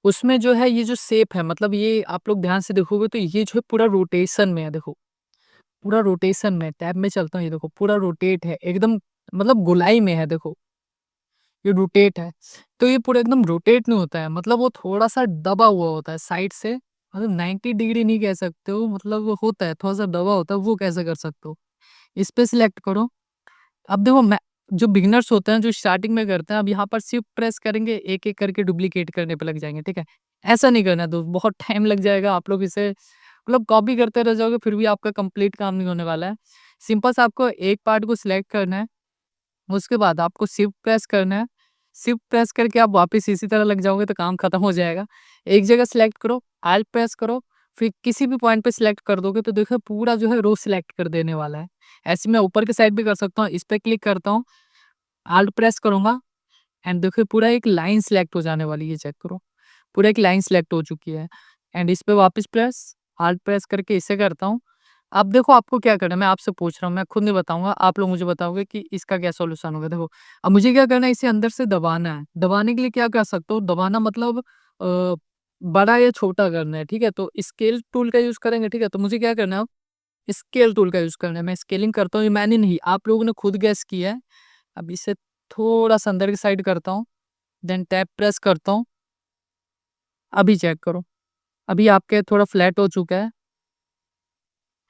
उसमें जो है ये जो शेप है, मतलब ये आप लोग ध्यान से देखोगे तो ये जो है पूरा रोटेशन में है, देखो, पूरा रोटेशन में। टैब में चलता हूँ, ये देखो पूरा रोटेट है, एकदम मतलब गोलाई में है, देखो, ये रोटेट है। तो ये पूरा एकदम रोटेट नहीं होता है, मतलब वो थोड़ा-सा दबा हुआ होता है साइड से, मतलब 90 डिग्री नहीं कह सकते हो, मतलब वो होता है, थोड़ा-सा दबा होता है, वो कैसे कर सकते हो। इस पे सिलेक्ट करो। अब देखो मैं जो बिगिनर्स होते हैं, जो स्टार्टिंग में करते हैं, अब यहाँ पर शिफ्ट प्रेस करेंगे, एक-एक करके डुप्लीकेट करने पे लग जाएँगे, ठीक है? ऐसा नहीं करना है दोस्त, बहुत टाइम लग जाएगा, आप लोग इसे मतलब कॉपी करते रह जाओगे, फिर भी आपका कंप्लीट काम नहीं होने वाला है। सिंपल सा आपको एक पार्ट को सिलेक्ट करना है, उसके बाद आपको शिफ्ट प्रेस करना है। शिफ्ट प्रेस करके आप वापस इसी तरह लग जाओगे तो काम खत्म हो जाएगा। एक जगह सिलेक्ट करो, ऑल्ट प्रेस करो, फिर किसी भी पॉइंट पे सिलेक्ट कर दोगे तो देखो पूरा जो है रो सिलेक्ट कर देने वाला है। ऐसे मैं ऊपर के साइड भी कर सकता हूँ, इस पे क्लिक करता हूँ, ऑल्ट प्रेस करूँगा एंड देखिए पूरा एक लाइन सिलेक्ट हो जाने वाली है, चेक करो। पूरा एक लाइन सिलेक्ट हो चुकी है एंड इस पे वापस प्रेस, ऑल्ट प्रेस करके इसे करता हूँ। अब देखो आपको क्या करना है, मैं आपसे पूछ रहा हूँ, मैं खुद नहीं बताऊँगा, आप लोग मुझे बताओगे कि इसका क्या सॉल्यूशन होगा। देखो, अब मुझे क्या करना है, इसे अंदर से दबाना है। दबाने के लिए क्या कर सकते हो, दबाना मतलब बड़ा या छोटा करना है, ठीक है? तो स्केल टूल का यूज़ करेंगे, ठीक है? तो मुझे क्या करना है, अब स्केल टूल का यूज़ करना है। मैं स्केलिंग करता हूँ, ये मैंने नहीं, आप लोगों ने खुद गेस किया है। अब इसे थोड़ा-सा अंदर की साइड करता हूँ, देन टैब प्रेस करता हूँ। अभी चेक करो, अभी आपके थोड़ा फ्लैट हो चुका है।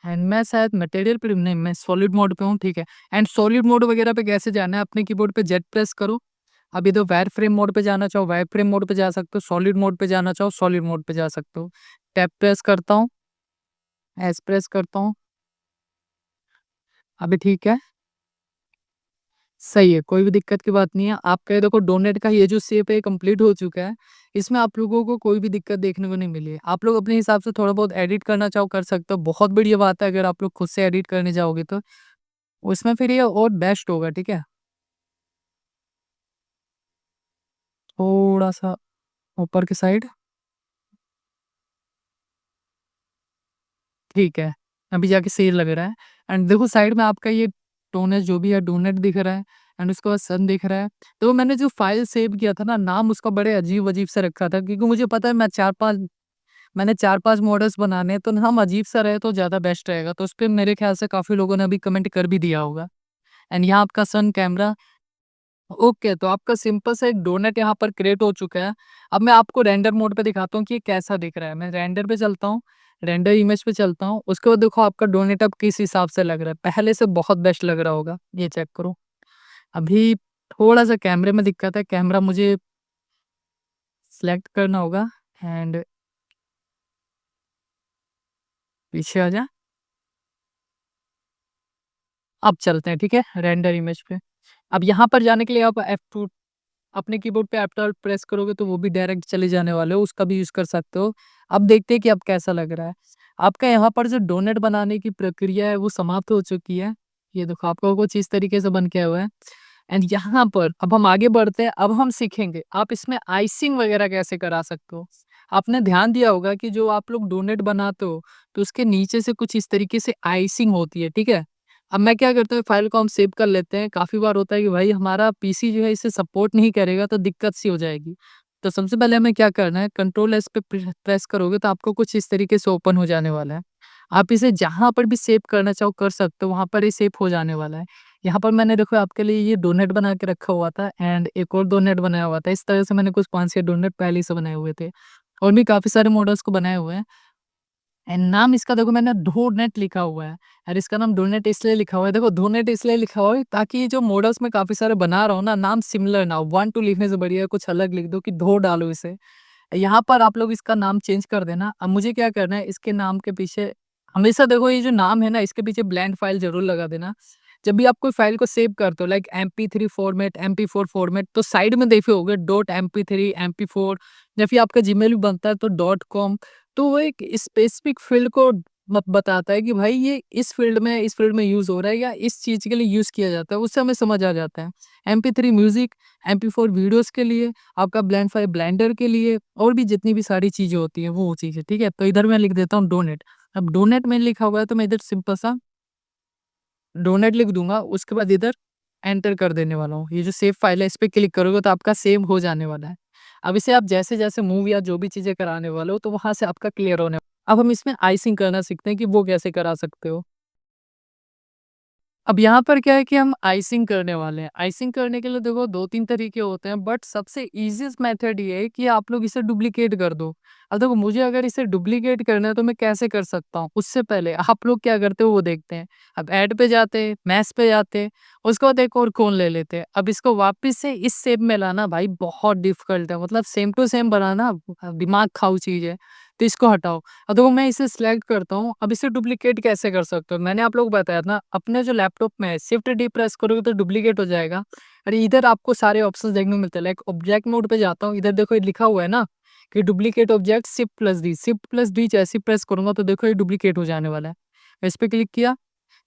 एंड मैं शायद मटेरियल पे नहीं, मैं सॉलिड मोड पे हूँ, ठीक है। एंड सॉलिड मोड वगैरह पे कैसे जाना है, अपने कीबोर्ड पे जेड प्रेस करो। अब इधर वायर फ्रेम मोड पे जाना चाहो वायर फ्रेम मोड पे जा सकते हो, सॉलिड मोड पे जाना चाहो सॉलिड मोड पे जा सकते हो। टैब प्रेस करता हूँ, एस प्रेस करता हूँ, अभी ठीक है, सही है, कोई भी दिक्कत की बात नहीं है। आपका ये देखो डोनेट का ये जो शेप है कंप्लीट हो चुका है। इसमें आप लोगों को कोई भी दिक्कत देखने को नहीं मिली है। आप लोग अपने हिसाब से थोड़ा बहुत एडिट करना चाहो कर सकते हो। बहुत बढ़िया बात है अगर आप लोग खुद से एडिट करने जाओगे तो। उसमें फिर ये और बेस्ट होगा, ठीक है? थोड़ा-सा ऊपर की साइड, ठीक है। अभी जाके सही लग रहा है एंड देखो साइड में आपका ये टोनर जो भी है डोनट दिख रहा है एंड उसके बाद सन दिख रहा है। तो मैंने जो फ़ाइल सेव किया था ना, नाम उसका बड़े अजीब-अजीब सा रखा था क्योंकि मुझे पता है मैंने 4-5 मॉडल्स बनाने हैं, तो नाम अजीब-सा रहे तो ज़्यादा बेस्ट रहेगा। तो उसपे मेरे ख़्याल से काफ़ी लोगों ने अभी कमेंट कर भी दिया होगा एंड यहाँ आपका सन कैमरा ओके, तो आपका सिंपल सा एक डोनट यहाँ पर क्रिएट हो चुका है। अब मैं आपको रेंडर मोड पे दिखाता हूँ कि ये कैसा दिख रहा है। मैं रेंडर पे चलता हूँ, रेंडर इमेज पे चलता हूँ, उसके बाद देखो आपका डोनट अब किस हिसाब से लग रहा है। पहले से बहुत बेस्ट लग रहा होगा, ये चेक करो। अभी थोड़ा-सा कैमरे में दिक्कत है, कैमरा मुझे सिलेक्ट करना होगा एंड पीछे आ जा। अब चलते हैं, ठीक है? रेंडर इमेज पे। अब यहाँ पर जाने के लिए आप F2 अपने कीबोर्ड पे F12 प्रेस करोगे तो वो भी डायरेक्ट चले जाने वाले हो, उसका भी यूज़ कर सकते हो। अब देखते हैं कि अब कैसा लग रहा है। आपका यहाँ पर जो डोनेट बनाने की प्रक्रिया है वो समाप्त हो चुकी है। ये देखो आपका कुछ इस तरीके से बन के आया हुआ है। एंड यहाँ पर अब हम आगे बढ़ते हैं, अब हम सीखेंगे आप इसमें आइसिंग वगैरह कैसे करा सकते हो। आपने ध्यान दिया होगा कि जो आप लोग डोनेट बनाते हो, तो उसके नीचे से कुछ इस तरीके से आइसिंग होती है, ठीक है? अब मैं क्या करता हूँ, फाइल को हम सेव कर लेते हैं। काफ़ी बार होता है कि भाई हमारा पीसी जो है इसे सपोर्ट नहीं करेगा तो दिक्कत सी हो जाएगी। तो सबसे पहले हमें क्या करना है, कंट्रोल एस पे प्रेस करोगे तो आपको कुछ इस तरीके से ओपन हो जाने वाला है। आप इसे जहाँ पर भी सेव करना चाहो कर सकते हो, वहाँ पर ही सेव हो जाने वाला है। यहाँ पर मैंने देखो आपके लिए ये डोनेट बना के रखा हुआ था एंड एक और डोनेट बनाया हुआ था। इस तरह से मैंने कुछ 5-6 डोनेट पहले ही से बनाए हुए थे और भी काफ़ी सारे मॉडल्स को बनाए हुए हैं। एंड नाम इसका देखो मैंने डोनेट लिखा हुआ है और इसका नाम डोनेट इसलिए लिखा हुआ है, देखो डोनेट इसलिए लिखा हुआ है ताकि ये जो मॉडल्स में काफ़ी सारे बना रहा हूँ ना, नाम सिमिलर ना हो। 1 2 लिखने से बढ़िया कुछ अलग लिख दो कि धो डालो इसे। यहाँ पर आप लोग इसका नाम चेंज कर देना। अब मुझे क्या करना है, इसके नाम के पीछे हमेशा देखो ये जो नाम है ना, इसके पीछे ब्लैंक फाइल ज़रूर लगा देना। जब भी आप कोई फाइल को सेव करते हो like MP3 format, MP4 format, तो साइड में देखे होगे .mp3, MP4 या फिर आपका जीमेल भी बनता है तो .com, तो वो एक स्पेसिफिक फ़ील्ड को बताता है कि भाई ये इस फ़ील्ड में यूज़ हो रहा है या इस चीज़ के लिए यूज़ किया जाता है, उससे हमें समझ आ जाता है। MP3 म्यूज़िक, MP4 वीडियोज़ के लिए, आपका ब्लेंड फाइल ब्लेंडर के लिए और भी जितनी भी सारी चीज़ें होती हैं वो चीज़ है, ठीक है? तो इधर मैं लिख देता हूँ डोनेट। अब डोनेट में लिखा हुआ है तो मैं इधर सिंपल सा डोनेट लिख दूँगा, उसके बाद इधर एंटर कर देने वाला हूँ। ये जो सेव फाइल है इस पे क्लिक करोगे तो आपका सेव हो जाने वाला है। अब इसे आप जैसे-जैसे मूव या जो भी चीज़ें कराने वाले हो तो वहाँ से आपका क्लियर होने। अब हम इसमें आइसिंग करना सीखते हैं कि वो कैसे करा सकते हो। अब यहाँ पर क्या है कि हम आइसिंग करने वाले हैं। आइसिंग करने के लिए देखो 2-3 तरीके होते हैं बट सबसे ईज़ीएस्ट मेथड ये है कि आप लोग इसे डुप्लिकेट कर दो। अब देखो मुझे अगर इसे डुप्लिकेट करना है तो मैं कैसे कर सकता हूँ? उससे पहले आप लोग क्या करते हो वो देखते हैं। अब ऐड पे जाते हैं, मैश पे जाते हैं, उसके बाद एक और कौन ले लेते हैं। अब इसको वापस से इस शेप में लाना भाई बहुत डिफ़िकल्ट है। मतलब सेम टू सेम बनाना दिमाग खाऊ चीज़ है। तो इसको हटाओ। अब देखो मैं इसे सिलेक्ट करता हूँ, अब इसे डुप्लीकेट कैसे कर सकते हो? मैंने आप लोगों को बताया था ना, अपने जो लैपटॉप में है शिफ्ट डी प्रेस करोगे तो डुप्लीकेट हो जाएगा। और इधर आपको सारे ऑप्शंस देखने को मिलते हैं, लाइक ऑब्जेक्ट मोड पे जाता हूँ, इधर देखो ये लिखा हुआ है ना कि duplicate object shift plus D जैसे ही प्रेस करूँगा तो देखो ये डुप्लीकेट हो जाने वाला है। इस पे क्लिक किया,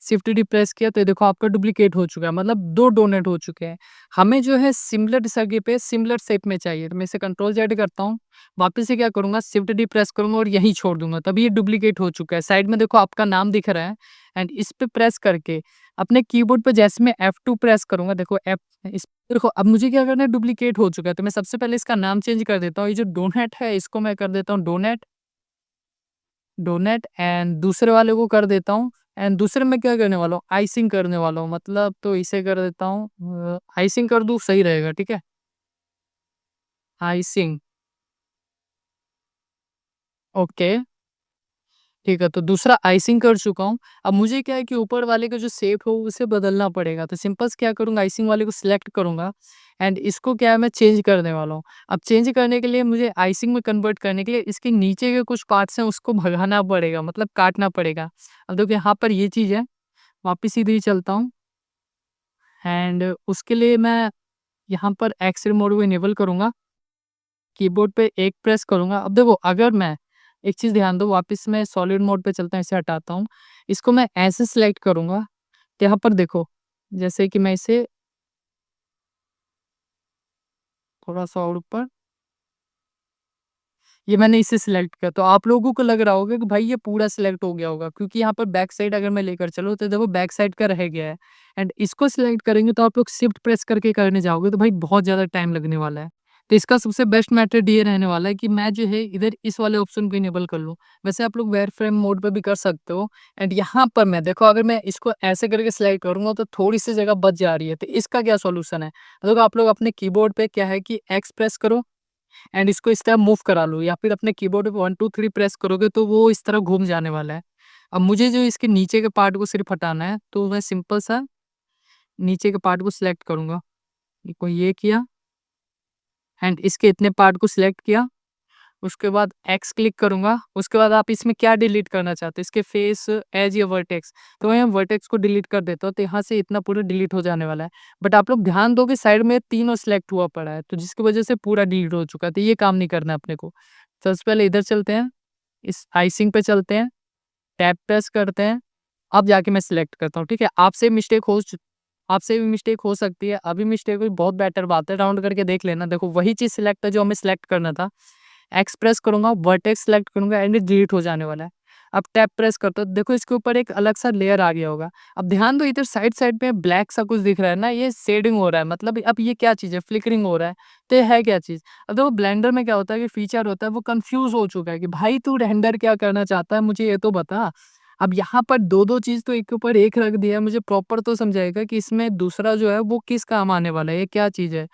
शिफ्ट डी प्रेस किया तो ये देखो आपका डुप्लीकेट हो चुका है, मतलब 2 डोनेट हो चुके हैं। हमें जो है सिमिलर जगह पे सिमिलर शेप में चाहिए, तो मैं इसे कंट्रोल ज़ेड करता हूँ। वापस से क्या करूँगा, शिफ्ट डी प्रेस करूँगा और यहीं छोड़ दूँगा, तभी ये डुप्लीकेट हो चुका है। साइड में देखो आपका नाम दिख रहा है एंड इस पे प्रेस करके अपने कीबोर्ड पे जैसे मैं F2 प्रेस करूँगा, देखो F इस देखो अब मुझे क्या करना है, डुप्लीकेट हो चुका है, तो मैं सबसे पहले इसका नाम चेंज कर देता हूँ। ये जो डोनेट है इसको मैं कर देता हूँ डोनेट, डोनेट एंड दूसरे वाले को कर देता हूँ एंड दूसरे में क्या करने वाला हूँ, आइसिंग करने वाला हूँ, मतलब तो इसे कर देता हूँ आइसिंग कर दूँ सही रहेगा, ठीक है? Icing, okay. ठीक है, तो दूसरा आइसिंग कर चुका हूँ। अब मुझे क्या है कि ऊपर वाले का जो शेप हो उसे बदलना पड़ेगा। तो सिंपल से क्या करूँगा, आइसिंग वाले को सिलेक्ट करूँगा एंड इसको क्या है मैं चेंज करने वाला हूँ। अब चेंज करने के लिए मुझे आइसिंग में कन्वर्ट करने के लिए इसके नीचे के कुछ पार्ट्स हैं उसको भगाना पड़ेगा, मतलब काटना पड़ेगा। अब देखो यहाँ पर ये चीज़ है, वापस सीधे ही चलता हूँ एंड उसके लिए मैं यहाँ पर एक्स-रे मोड को इनेबल करूँगा। कीबोर्ड पे 1 प्रेस करूँगा। अब देखो अगर मैं एक चीज़ ध्यान दो, वापस मैं सॉलिड मोड पे चलता हूँ, इसे हटाता हूँ। इसको मैं ऐसे सिलेक्ट करूँगा, तो यहाँ पर देखो जैसे कि मैं इसे थोड़ा-सा और ऊपर, ये मैंने इसे सिलेक्ट किया, तो आप लोगों को लग रहा होगा कि भाई ये पूरा सिलेक्ट हो गया होगा क्योंकि यहाँ पर बैक साइड अगर मैं लेकर चलूँ तो देखो बैक साइड का रह गया है एंड इसको सिलेक्ट करेंगे तो आप लोग शिफ्ट प्रेस करके करने जाओगे तो भाई बहुत ज़्यादा टाइम लगने वाला है। तो इसका सबसे बेस्ट मेथड ये रहने वाला है कि मैं जो है इधर इस वाले ऑप्शन को इनेबल कर लूँ। वैसे आप लोग वायरफ्रेम मोड पे भी कर सकते हो एंड यहाँ पर मैं देखो अगर मैं इसको ऐसे करके सिलेक्ट करूँगा तो थोड़ी-सी जगह बच जा रही है, तो इसका क्या सॉल्यूशन है? देखो आप लोग अपने कीबोर्ड पे क्या है कि एक्स प्रेस करो एंड इसको इस तरह मूव करा लो या फिर अपने कीबोर्ड पे 1 2 3 प्रेस करोगे तो वो इस तरह घूम जाने वाला है। अब मुझे जो इसके नीचे के पार्ट को सिर्फ हटाना है तो मैं सिंपल सा नीचे के पार्ट को सिलेक्ट करूँगा। ये किया एंड इसके इतने पार्ट को सिलेक्ट किया उसके बाद एक्स क्लिक करूँगा, उसके बाद आप इसमें क्या डिलीट करना चाहते हो, इसके फेस, एज या वर्टेक्स, तो मैं वर्टेक्स को डिलीट कर देता हूँ, तो यहाँ से इतना पूरा डिलीट हो जाने वाला है। बट आप लोग ध्यान दो कि साइड में तीनों सिलेक्ट हुआ पड़ा है, तो जिसकी वजह से पूरा डिलीट हो चुका है, तो ये काम नहीं करना है अपने को। सबसे पहले इधर चलते हैं, इस आइसिंग पे चलते हैं, टैब प्रेस करते हैं, अब जाके मैं सिलेक्ट करता हूँ, ठीक है? आपसे भी मिस्टेक हो सकती है, अभी मिस्टेक हुई बहुत बेटर बात है, राउंड करके देख लेना। देखो वही चीज़ सिलेक्ट है जो हमें सिलेक्ट करना था। एक्स प्रेस करूँगा, वर्टेक्स सेलेक्ट करूँगा एंड ये डिलीट हो जाने वाला है। अब टैब प्रेस करता हूँ, देखो इसके ऊपर एक अलग सा लेयर आ गया होगा। अब ध्यान दो इधर साइड-साइड में ब्लैक सा कुछ दिख रहा है ना, ये शेडिंग हो रहा है, मतलब अब ये क्या चीज़ है? फ्लिकरिंग हो रहा है, तो ये है क्या चीज़? अब देखो ब्लेंडर में क्या होता है कि फीचर होता है वो कन्फ्यूज़ हो चुका है कि भाई तू रेंडर क्या करना चाहता है मुझे ये तो बता। अब यहाँ पर 2-2 चीज़ तो एक के ऊपर एक रख दिया है, मुझे प्रॉपर तो समझाएगा कि इसमें दूसरा जो है वो किस काम आने वाला है, ये क्या चीज़ है?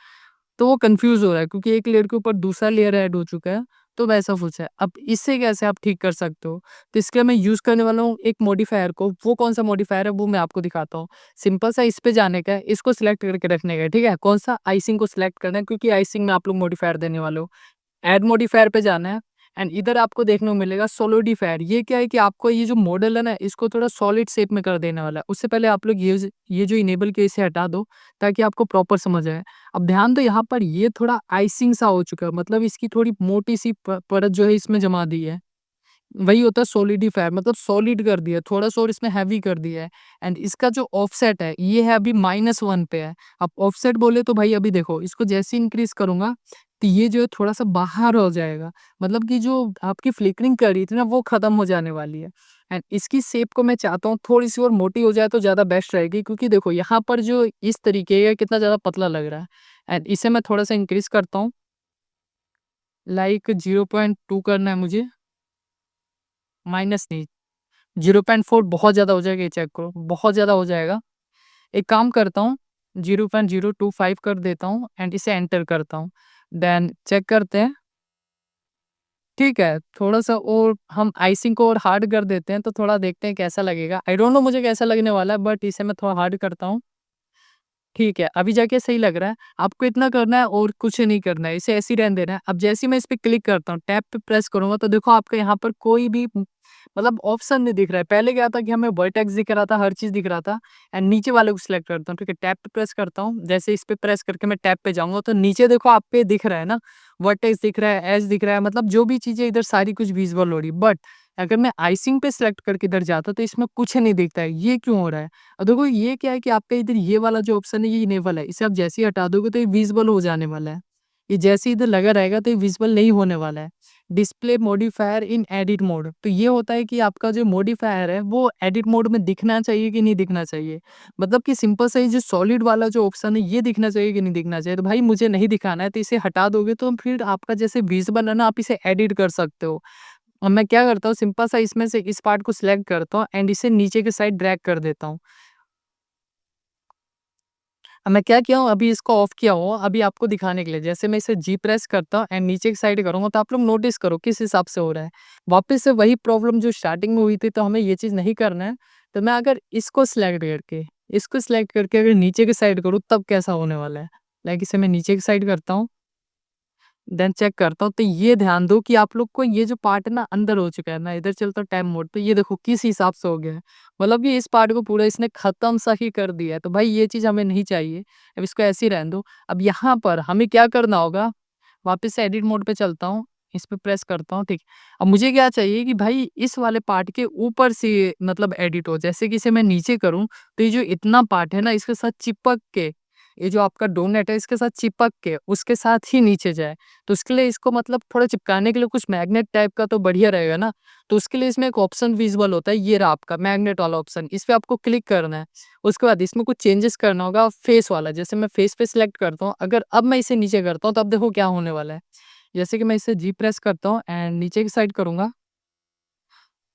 तो वो कन्फ्यूज़ हो रहा है क्योंकि एक लेयर के ऊपर दूसरा लेयर ऐड हो चुका है, तो वैसा कुछ है। अब इससे कैसे आप ठीक कर सकते हो? तो इसके लिए मैं यूज़ करने वाला हूँ एक मॉडिफ़ायर को, वो कौन-सा मॉडिफ़ायर है वो मैं आपको दिखाता हूँ। सिंपल सा इस पे जाने का है, इसको सिलेक्ट करके रखने का है, ठीक है? कौन-सा? आइसिंग को सिलेक्ट करना है क्योंकि आइसिंग में आप लोग मॉडिफ़ायर देने वाले हो। ऐड मॉडिफायर पे जाना है एंड इधर आपको देखने को मिलेगा सॉलिडिफायर। ये क्या है कि आपको ये जो मॉडल है ना इसको थोड़ा सॉलिड शेप में कर देने वाला है। उससे पहले आप लोग ये जो इनेबल किया इसे हटा दो ताकि आपको प्रॉपर समझ आए। अब ध्यान दो यहाँ पर ये थोड़ा आइसिंग सा हो चुका है, मतलब इसकी थोड़ी मोटी सी परत जो है इसमें जमा दी है। वही होता है सॉलिडिफायर, मतलब सॉलिड कर दिया, थोड़ा-सा और इसमें हेवी कर दिया है एंड इसका जो ऑफसेट है, ये है अभी -1 पे है। अब ऑफसेट बोले तो भाई अभी देखो, इसको जैसे ही इंक्रीज़ करूँगा, तो ये जो है थोड़ा-सा बाहर हो जाएगा। मतलब कि जो आपकी फ्लिकरिंग कर रही थी ना, वो खत्म हो जाने वाली है एंड इसकी शेप को मैं चाहता हूँ थोड़ी-सी और मोटी हो जाए तो ज़्यादा बेस्ट रहेगी क्योंकि देखो यहाँ पर जो इस तरीके का कितना ज़्यादा पतला लग रहा है एंड इसे मैं थोड़ा-सा इंक्रीज़ करता हूँ, लाइक 0.2 करना है मुझे, माइनस नहीं। 0.4 बहुत ज़्यादा हो जाएगा, ये चेक करो, बहुत ज़्यादा हो जाएगा। एक काम करता हूँ, 0.025 कर देता हूँ एंड इसे एंटर करता हूँ। देन चेक करते हैं, ठीक है, थोड़ा-सा और हम आइसिंग को और हार्ड कर देते हैं, तो थोड़ा देखते हैं कैसा लगेगा। आई डोंट नो मुझे कैसा लगने वाला है, बट इसे मैं थोड़ा हार्ड करता हूँ। ठीक है, अभी जाके सही लग रहा है। आपको इतना करना है और कुछ नहीं करना है, इसे ऐसे ही रहने देना है। अब जैसे ही मैं इस पे क्लिक करता हूँ, टैब पे प्रेस करूँगा तो देखो आपको यहाँ पर कोई भी मतलब ऑप्शन नहीं दिख रहा है। पहले क्या था कि हमें वर्टेक्स दिख रहा था, हर चीज़ दिख रहा था एंड नीचे वाले को सिलेक्ट करता हूँ, ठीक है? टैब पे प्रेस करता हूँ, जैसे इस पे प्रेस करके मैं टैब पे जाऊँगा तो नीचे देखो आप पे दिख रहा है ना, वर्टेक्स दिख रहा है, एज दिख रहा है, मतलब जो भी चीज़ें इधर सारी कुछ विज़ुअल हो रही है। बट अगर मैं आइसिंग पे सिलेक्ट करके इधर जाता तो इसमें कुछ नहीं दिखता है, ये क्यों हो रहा है? देखो ये क्या है कि आपका इधर ये वाला जो ऑप्शन है ये इनेबल है, इसे आप जैसे ही हटा दोगे तो ये विजिबल हो जाने वाला है। ये जैसे ही इधर लगा रहेगा तो ये विजिबल नहीं होने वाला है। डिस्प्ले मॉडिफायर इन एडिट मोड, तो ये होता है कि आपका जो मॉडिफायर है वो एडिट मोड में दिखना चाहिए कि नहीं दिखना चाहिए। मतलब कि सिंपल सा ये जो सॉलिड वाला जो ऑप्शन है ये दिखना चाहिए कि नहीं दिखना चाहिए। तो भाई मुझे नहीं दिखाना है तो इसे हटा दोगे तो फिर आपका जैसे विजिबल है ना, आप इसे एडिट कर सकते हो। अब मैं क्या करता हूँ, सिंपल सा इसमें से इस पार्ट को सिलेक्ट करता हूँ एंड इसे नीचे के साइड ड्रैग कर देता हूँ। अब मैं क्या किया हूँ, अभी इसको ऑफ किया हूँ, अभी आपको दिखाने के लिए। जैसे मैं इसे जी प्रेस करता हूँ एंड नीचे की साइड करूँगा तो आप लोग नोटिस करो किस हिसाब से हो रहा है। वापस से वही प्रॉब्लम जो स्टार्टिंग में हुई थी, तो हमें ये चीज़ नहीं करना है। तो मैं अगर इसको सिलेक्ट करके अगर नीचे की साइड करूँ तब कैसा होने वाला है। लाइक इसे मैं नीचे की साइड करता हूँ, देन चेक करता हूँ, तो ये ध्यान दो कि आप लोग को ये जो पार्ट है ना अंदर हो चुका है। मैं इधर चलता हूँ टाइम मोड पे, ये देखो किस हिसाब से हो गया है। मतलब ये इस पार्ट को पूरा इसने खत्म सा ही कर दिया है, तो भाई ये चीज़ हमें नहीं चाहिए। अब इसको ऐसे ही रहने दो। अब यहाँ पर हमें क्या करना होगा, वापस से एडिट मोड पे चलता हूँ, इस पे प्रेस करता हूँ, ठीक। अब मुझे क्या चाहिए कि भाई इस वाले पार्ट के ऊपर से मतलब एडिट हो। जैसे कि इसे मैं नीचे करूँ, तो ये जो इतना पार्ट है ना इसके साथ चिपक के, ये जो आपका डोनट है इसके साथ चिपक के उसके साथ ही नीचे जाए। तो उसके लिए इसको मतलब थोड़ा चिपकाने के लिए कुछ मैग्नेट टाइप का तो बढ़िया रहेगा ना। तो उसके लिए इसमें एक ऑप्शन विज़ुअल होता है, ये रहा आपका मैग्नेट वाला ऑप्शन, इस पे आपको क्लिक करना है। उसके बाद इसमें कुछ चेंजेस करना होगा फेस वाला, जैसे मैं फेस पे सिलेक्ट करता हूँ, अगर अब मैं इसे नीचे करता हूँ तो अब देखो क्या होने वाला है। जैसे कि मैं इसे जी प्रेस करता हूँ एंड नीचे की साइड करूँगा,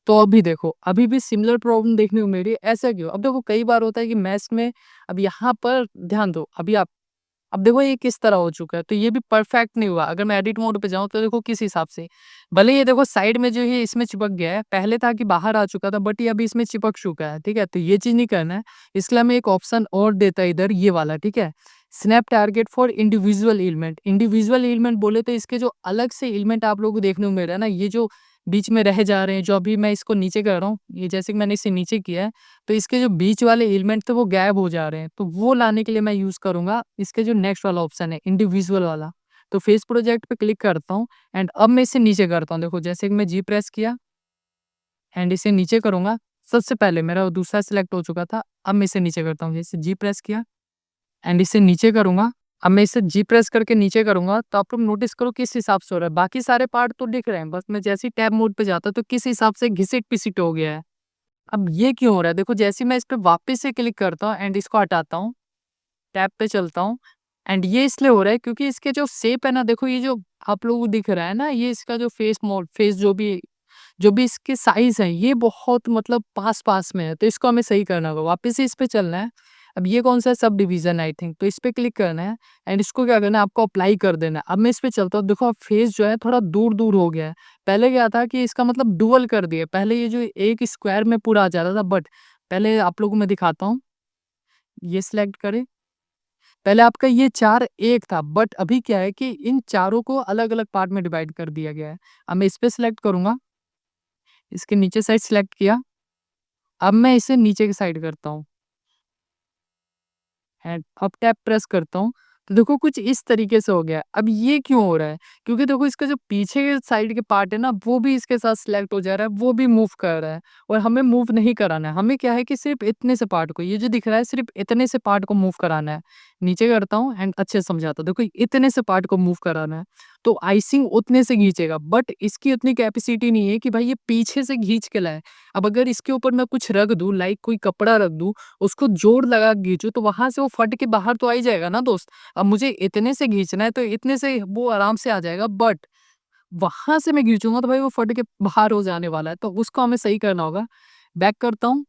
तो अभी देखो, अभी भी सिमिलर प्रॉब्लम देखने को मिल रही है, ऐसा क्यों? अब देखो कई बार होता है कि मैथ्स में, अब यहाँ पर ध्यान दो, अभी आप अब देखो ये किस तरह हो चुका है, तो ये भी परफेक्ट नहीं हुआ। अगर मैं एडिट मोड पे जाऊँ तो देखो किस हिसाब से, भले ये देखो साइड में जो है इसमें चिपक गया है, पहले था कि बाहर आ चुका था बट ये अभी इसमें चिपक चुका है, ठीक है? तो ये चीज़ नहीं करना है, इसके लिए हमें एक ऑप्शन और देता है इधर ये वाला, ठीक है? Snap target for individual element. Individual element बोले तो इसके जो अलग से एलिमेंट आप लोगों को देखने को मिल रहा है ना, ये जो बीच में रह जा रहे हैं, जो अभी मैं इसको नीचे कर रहा हूँ, ये जैसे कि मैंने इसे नीचे किया है, तो इसके जो बीच वाले एलिमेंट थे वो गायब हो जा रहे हैं। तो वो लाने के लिए मैं यूज़ करूँगा इसके जो नेक्स्ट वाला ऑप्शन है इंडिविजुअल वाला। तो फेस प्रोजेक्ट पे क्लिक करता हूँ एंड अब मैं इसे नीचे करता हूँ। देखो जैसे कि मैं जी प्रेस किया एंड इसे नीचे करूँगा, सबसे पहले मेरा दूसरा सिलेक्ट हो चुका था, अब मैं इसे नीचे करता हूँ। जैसे जी प्रेस किया एंड इसे नीचे करूँगा, अब मैं इसे जी प्रेस करके नीचे करूँगा तो आप लोग नोटिस करो किस हिसाब से हो रहा है। बाकी सारे पार्ट तो दिख रहे हैं, बस मैं जैसे ही टैब मोड पे जाता हूँ तो किस हिसाब से घिसिट-पिसिट हो गया है। अब ये क्यों हो रहा है? देखो जैसे ही मैं इस पे वापस से क्लिक करता हूँ एंड इसको हटाता हूँ, टैब पे चलता हूँ एंड ये इसलिए हो रहा है क्योंकि इसके जो शेप है ना, देखो ये जो आप लोगों को दिख रहा है ना, ये इसका जो फेस जो भी इसके साइज़ है, ये बहुत मतलब पास-पास में है, तो इसको हमें सही करना होगा। वापस से इस पे चलना है। अब ये कौन-सा है? सब डिवीज़न आई थिंक, तो इस पे क्लिक करना है एंड इसको क्या करना है? आपको अप्लाई कर देना है। अब मैं इस पे चलता हूँ, देखो अब फेस जो है थोड़ा दूर-दूर हो गया है। पहले क्या था कि इसका मतलब डुअल कर दिया। पहले ये जो एक स्क्वायर में पूरा आ जाता था, बट पहले आप लोगों को मैं दिखाता हूँ। ये सिलेक्ट करें, पहले आपका ये 4 एक था, बट अभी क्या है कि इन चारों को अलग-अलग पार्ट में डिवाइड कर दिया गया है। अब मैं इस पे सिलेक्ट करूँगा, इसके नीचे साइड सिलेक्ट किया, अब मैं इसे नीचे की साइड करता हूँ एंड अब टैप प्रेस करता हूँ, तो देखो कुछ इस तरीके से हो गया। अब ये क्यों हो रहा है? क्योंकि देखो इसका जो पीछे के साइड के पार्ट है ना, वो भी इसके साथ सिलेक्ट हो जा रहा है, वो भी मूव कर रहा है और हमें मूव नहीं कराना है। हमें क्या है कि सिर्फ़ इतने से पार्ट को, ये जो दिख रहा है सिर्फ़ इतने से पार्ट को मूव कराना है। नीचे करता हूँ एंड अच्छे से समझाता हूँ। देखो इतने से पार्ट को मूव कराना है, तो आइसिंग उतने से खींचेगा, बट इसकी उतनी कैपेसिटी नहीं है कि भाई ये पीछे से खींच के लाए। अब अगर इसके ऊपर मैं कुछ रख दूँ, लाइक कोई कपड़ा रख दूँ, उसको जोड़ लगा के खींचूँ, तो वहाँ से वो फट के बाहर तो आ ही जाएगा ना दोस्त। अब मुझे इतने से खींचना है तो इतने से वो आराम से आ जाएगा, बट वहाँ से मैं खींचूँगा तो भाई वो फट के बाहर हो जाने वाला है, तो उसको हमें सही करना होगा। बैक करता हूँ।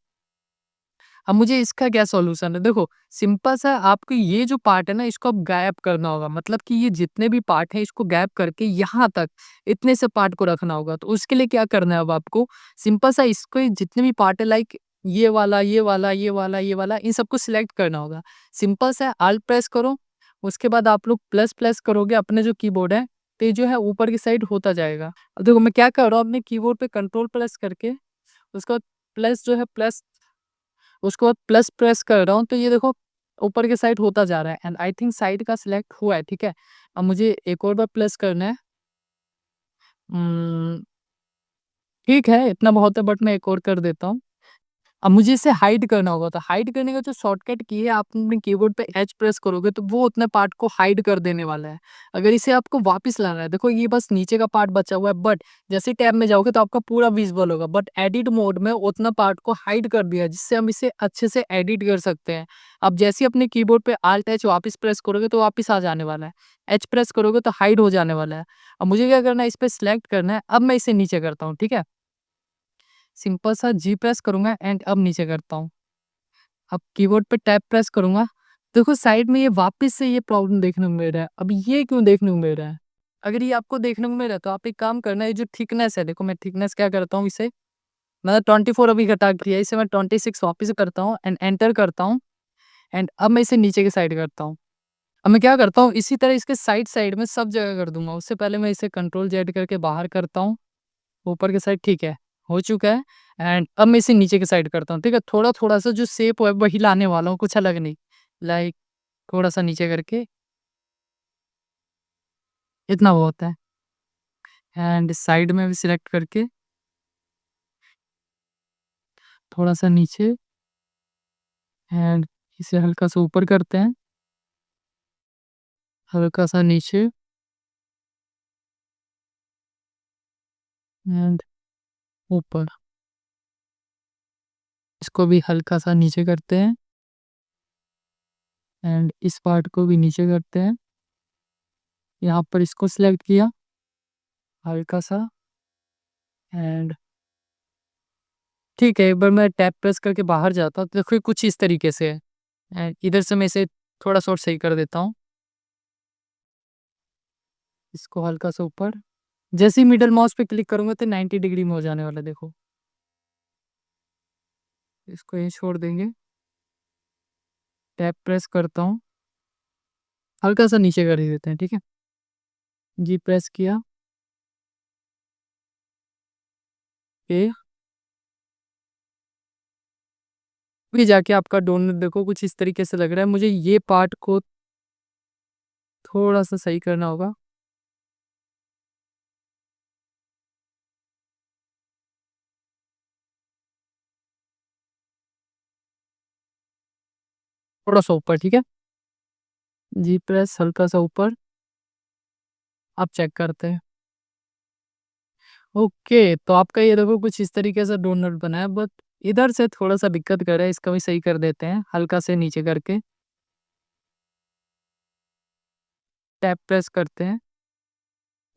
अब मुझे इसका क्या सॉल्यूशन है? देखो सिंपल सा, आपको ये जो पार्ट है ना, इसको अब गायब करना होगा। मतलब कि ये जितने भी पार्ट हैं इसको गायब करके यहाँ तक इतने से पार्ट को रखना होगा। तो उसके लिए क्या करना है अब आपको? सिंपल सा, इसको जितने भी पार्ट है, लाइक ये वाला, ये वाला, ये वाला, ये वाला, इन सबको सिलेक्ट करना होगा। सिंपल सा अल्ट प्रेस करो, उसके बाद आप लोग प्लस करोगे अपने जो कीबोर्ड है, तो ये जो है ऊपर की साइड होता जाएगा। अब देखो मैं क्या कर रहा हूँ, अपने कीबोर्ड पे कंट्रोल प्रेस करके उसका प्लस जो है प्लस, उसके बाद प्लस प्रेस कर रहा हूँ, तो ये देखो ऊपर की साइड होता जा रहा है एंड आई थिंक साइड का सिलेक्ट हुआ है, ठीक है? अब मुझे एक और बार प्रेस करना है। उम, ठीक है, इतना बहुत है, बट मैं एक और कर देता हूँ। अब मुझे इसे हाइड करना होगा, तो हाइड करने का जो शॉर्टकट की है, आप अपने कीबोर्ड पे एच प्रेस करोगे तो वो उतने पार्ट को हाइड कर देने वाला है। अगर इसे आपको वापस लाना है, देखो ये बस नीचे का पार्ट बचा हुआ है, बट जैसे ही टैब में जाओगे तो आपका पूरा विजिबल होगा, बट एडिट मोड में उतना पार्ट को हाइड कर दिया है, जिससे हम इसे अच्छे से एडिट कर सकते हैं। अब जैसे ही अपने कीबोर्ड पे आल्ट एच वापस प्रेस करोगे तो वापस आ जाने वाला है। एच प्रेस करोगे तो हाइड हो जाने वाला है। अब मुझे क्या करना है, इस पे सिलेक्ट करना है, अब मैं इसे नीचे करता हूँ, ठीक है? सिंपल सा जी प्रेस करूँगा एंड अब नीचे करता हूँ। अब कीबोर्ड पे टैब प्रेस करूँगा, देखो साइड में ये वापस से ये प्रॉब्लम देखने को मिल रहा है। अब ये क्यों देखने को मिल रहा है? अगर ये आपको देखने को मिल रहा है तो आप एक काम करना, ये जो थिकनेस है, देखो मैं थिकनेस क्या करता हूँ इसे, मैंने 24 अभी घटा दिया है, इसे मैं 26 वापस से करता हूँ एंड एंटर करता हूँ एंड अब मैं इसे नीचे की साइड करता हूँ। अब मैं क्या करता हूँ, इसी तरह इसके साइड-साइड में सब जगह कर दूँगा। उससे पहले मैं इसे कंट्रोल ज़ेड करके बाहर करता हूँ, ऊपर की साइड ठीक है, हो चुका है एंड अब मैं इसे नीचे की साइड करता हूँ, ठीक है? थोड़ा-थोड़ा सा जो शेप है वही लाने वाला हूँ, कुछ अलग नहीं। लाइक थोड़ा-सा नीचे करके, इतना बहुत है एंड साइड में भी सिलेक्ट करके थोड़ा-सा नीचे एंड इसे हल्का-सा ऊपर करते हैं, हल्का-सा नीचे एंड ऊपर। इसको भी हल्का-सा नीचे करते हैं एंड इस पार्ट को भी नीचे करते हैं। यहाँ पर इसको सिलेक्ट किया, हल्का-सा एंड ठीक है, एक बार मैं टैब प्रेस करके बाहर जाता हूँ, तो देखो ये कुछ इस तरीके से है एंड इधर से मैं इसे थोड़ा-सा और सही कर देता हूँ। इसको हल्का सा ऊपर, जैसे ही मिडल माउस पे क्लिक करूँगा तो 90 डिग्री में हो जाने वाला है देखो। इसको यहीं छोड़ देंगे, टैब प्रेस करता हूँ, हल्का सा नीचे कर ही देते हैं, ठीक है? जी प्रेस किया, ए अभी जाके आपका डोनट देखो कुछ इस तरीके से लग रहा है। मुझे ये पार्ट को थोड़ा-सा सही करना होगा। थोड़ा-सा ऊपर, ठीक है? जी प्रेस हल्का सा ऊपर, अब चेक करते हैं। ओके, तो आपका ये देखो कुछ इस तरीके से डोनट बना है, बट इधर से थोड़ा-सा दिक्कत कर रहा है, इसका भी सही कर देते हैं, हल्का से नीचे करके, टैब प्रेस करते हैं।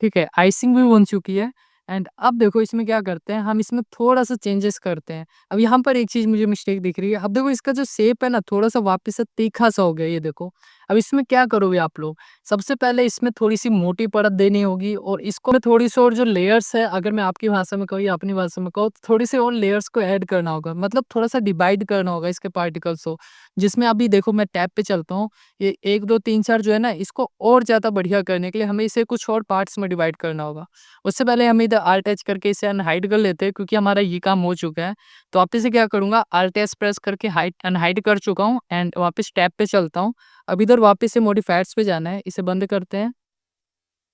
ठीक है, आइसिंग भी बन चुकी है एंड अब देखो इसमें क्या करते हैं, हम इसमें थोड़ा-सा चेंजेस करते हैं। अब यहाँ पर एक चीज़ मुझे मिस्टेक दिख रही है। अब देखो इसका जो शेप है ना थोड़ा-सा वापस से तीखा-सा हो गया ये देखो। अब इसमें क्या करोगे आप लोग, सबसे पहले इसमें थोड़ी-सी मोटी परत देनी होगी और इसको में थोड़ी-सी और जो लेयर्स है, अगर मैं आपकी भाषा में कहूँ या अपनी भाषा में कहूँ, तो थोड़ी-सी और लेयर्स को ऐड करना होगा। मतलब थोड़ा-सा डिवाइड करना होगा इसके पार्टिकल्स को। जिसमें अभी देखो मैं टैब पे चलता हूँ, ये 1, 2, 3, 4 जो है ना, इसको और ज़्यादा बढ़िया करने के लिए हमें इसे कुछ और पार्ट्स में डिवाइड करना होगा। उससे पहले हम इधर Alt H करके इसे अनहाइड कर लेते हैं क्योंकि हमारा ये काम हो चुका है। तो वापस से क्या करूँगा, Alt S प्रेस करके हाइड अनहाइड कर चुका हूँ एंड वापस टैब पे चलता हूँ। अब इधर वापस से मॉडिफायर्स पे जाना है, इसे बंद करते हैं।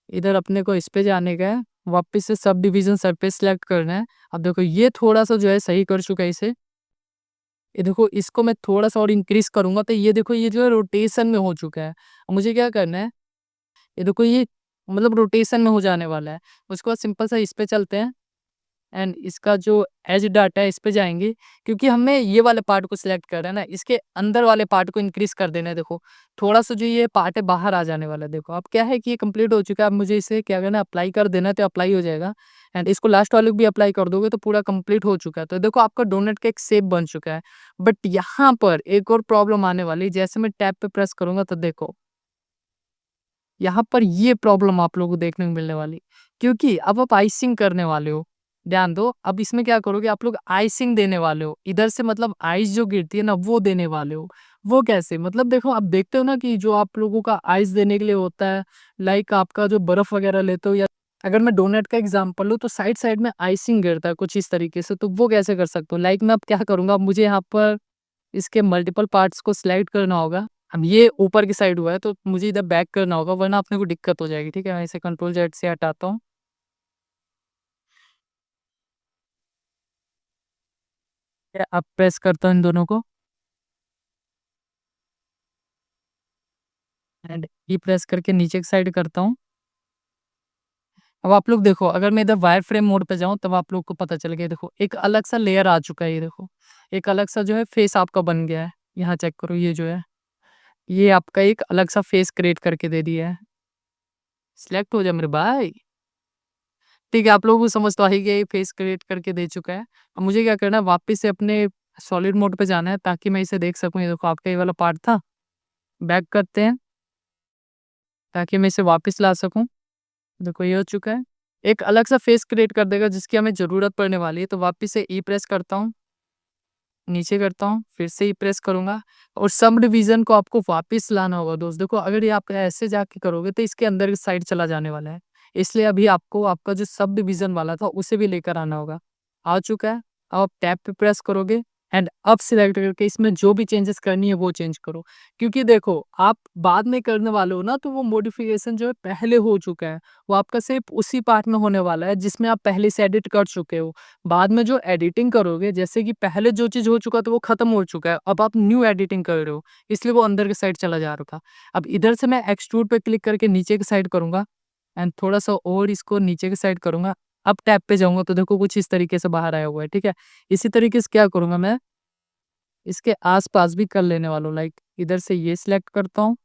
इधर अपने को इस पे जाने का है, वापस से सब डिवीज़न सरफेस सेलेक्ट करना है। अब देखो ये थोड़ा-सा जो है सही कर चुका है इसे। ये देखो इसको मैं थोड़ा-सा और इंक्रीज़ करूँगा तो ये देखो ये जो है रोटेशन में हो चुका है। अब मुझे क्या करना है, ये देखो ये मतलब रोटेशन में हो जाने वाला है। उसके बाद सिंपल सा इस पे चलते हैं एंड इसका जो एज डाटा है इस पे जाएँगे क्योंकि हमें ये वाले पार्ट को सिलेक्ट करना है ना, इसके अंदर वाले पार्ट को इंक्रीज़ कर देना है देखो। थोड़ा-सा जो ये पार्ट है बाहर आ जाने वाला है देखो। अब क्या है कि ये कंप्लीट हो चुका है, अब मुझे इसे क्या करना है अप्लाई कर देना है तो अप्लाई हो जाएगा एंड इसको लास्ट वाले को भी अप्लाई कर दोगे तो पूरा कंप्लीट हो चुका है। तो देखो आपका डोनट का एक शेप बन चुका है। बट यहाँ पर एक और प्रॉब्लम आने वाली है, जैसे मैं टैब पे प्रेस करूँगा तो देखो यहाँ पर ये प्रॉब्लम आप लोगों को देखने को मिलने वाली, क्योंकि अब आप आइसिंग करने वाले हो। ध्यान दो, अब इसमें क्या करोगे आप लोग आइसिंग देने वाले हो। इधर से मतलब आइस जो गिरती है ना वो देने वाले हो। वो कैसे? मतलब देखो आप देखते हो ना कि जो आप लोगों का आइस देने के लिए होता है, लाइक आपका जो बर्फ वगैरह लेते हो या अगर मैं डोनट का एग्जांपल लूँ तो साइड-साइड में आइसिंग गिरता है कुछ इस तरीके से, तो वो कैसे कर सकते हो? लाइक मैं अब क्या करूँगा, मुझे यहाँ पर इसके मल्टीपल पार्ट्स को सिलेक्ट करना होगा। अब ये ऊपर की साइड हुआ है तो मुझे इधर बैक करना होगा वरना अपने को दिक्कत हो जाएगी, ठीक है? मैं इसे कंट्रोल ज़ेड से हटाता हूँ। अब प्रेस करता हूँ इन दोनों को एंड ई प्रेस करके नीचे की साइड करता हूँ। अब आप लोग देखो अगर मैं इधर वायर फ्रेम मोड पे जाऊँ तब आप लोग को पता चल गया, देखो एक अलग सा लेयर आ चुका है ये देखो। एक अलग सा जो है फेस आपका बन गया है। यहाँ चेक करो ये जो है, ये आपका एक अलग सा फेस क्रिएट करके दे दिया है। सिलेक्ट हो जा मेरे भाई। ठीक है, आप लोगों को समझ तो आ ही गया ये फेस क्रिएट करके दे चुका है। अब मुझे क्या करना है वापस से अपने सॉलिड मोड पे जाना है ताकि मैं इसे देख सकूँ। ये देखो आपका ये वाला पार्ट था। बैक करते हैं ताकि मैं इसे वापस ला सकूँ। देखो ये हो चुका है। एक अलग सा फेस क्रिएट कर देगा जिसकी हमें ज़रूरत पड़ने वाली है। तो वापस से ई प्रेस करता हूँ, नीचे करता हूँ, फिर से ई प्रेस करूँगा और सब डिवीज़न को आपको वापस लाना होगा दोस्त। देखो अगर ये आप ऐसे जाके करोगे तो इसके अंदर की साइड चला जाने वाला है। इसलिए अभी आपको आपका जो सब डिवीज़न वाला था उसे भी लेकर आना होगा। आ चुका है, अब आप टैब पे प्रेस करोगे एंड अब सिलेक्ट करके इसमें जो भी चेंजेस करनी है वो चेंज करो। क्योंकि देखो आप बाद में करने वाले हो ना तो वो मॉडिफिकेशन जो है पहले हो चुका है। वो आपका सिर्फ़ उसी पार्ट में होने वाला है जिसमें आप पहले से एडिट कर चुके हो। बाद में जो एडिटिंग करोगे जैसे कि पहले जो चीज़ हो चुका था वो ख़त्म हो चुका है, अब आप न्यू एडिटिंग कर रहे हो, इसलिए वो अंदर की साइड चला जा रहा था। अब इधर से मैं एक्सट्रूड पे क्लिक करके नीचे की साइड करूँगा एंड थोड़ा-सा और इसको नीचे की साइड करूँगा। अब टैब पे जाऊँगा तो देखो कुछ इस तरीके से बाहर आया हुआ है, ठीक है? इसी तरीके से क्या करूँगा मैं, इसके आस-पास भी कर लेने वाला हूँ, लाइक इधर से ये सिलेक्ट करता हूँ,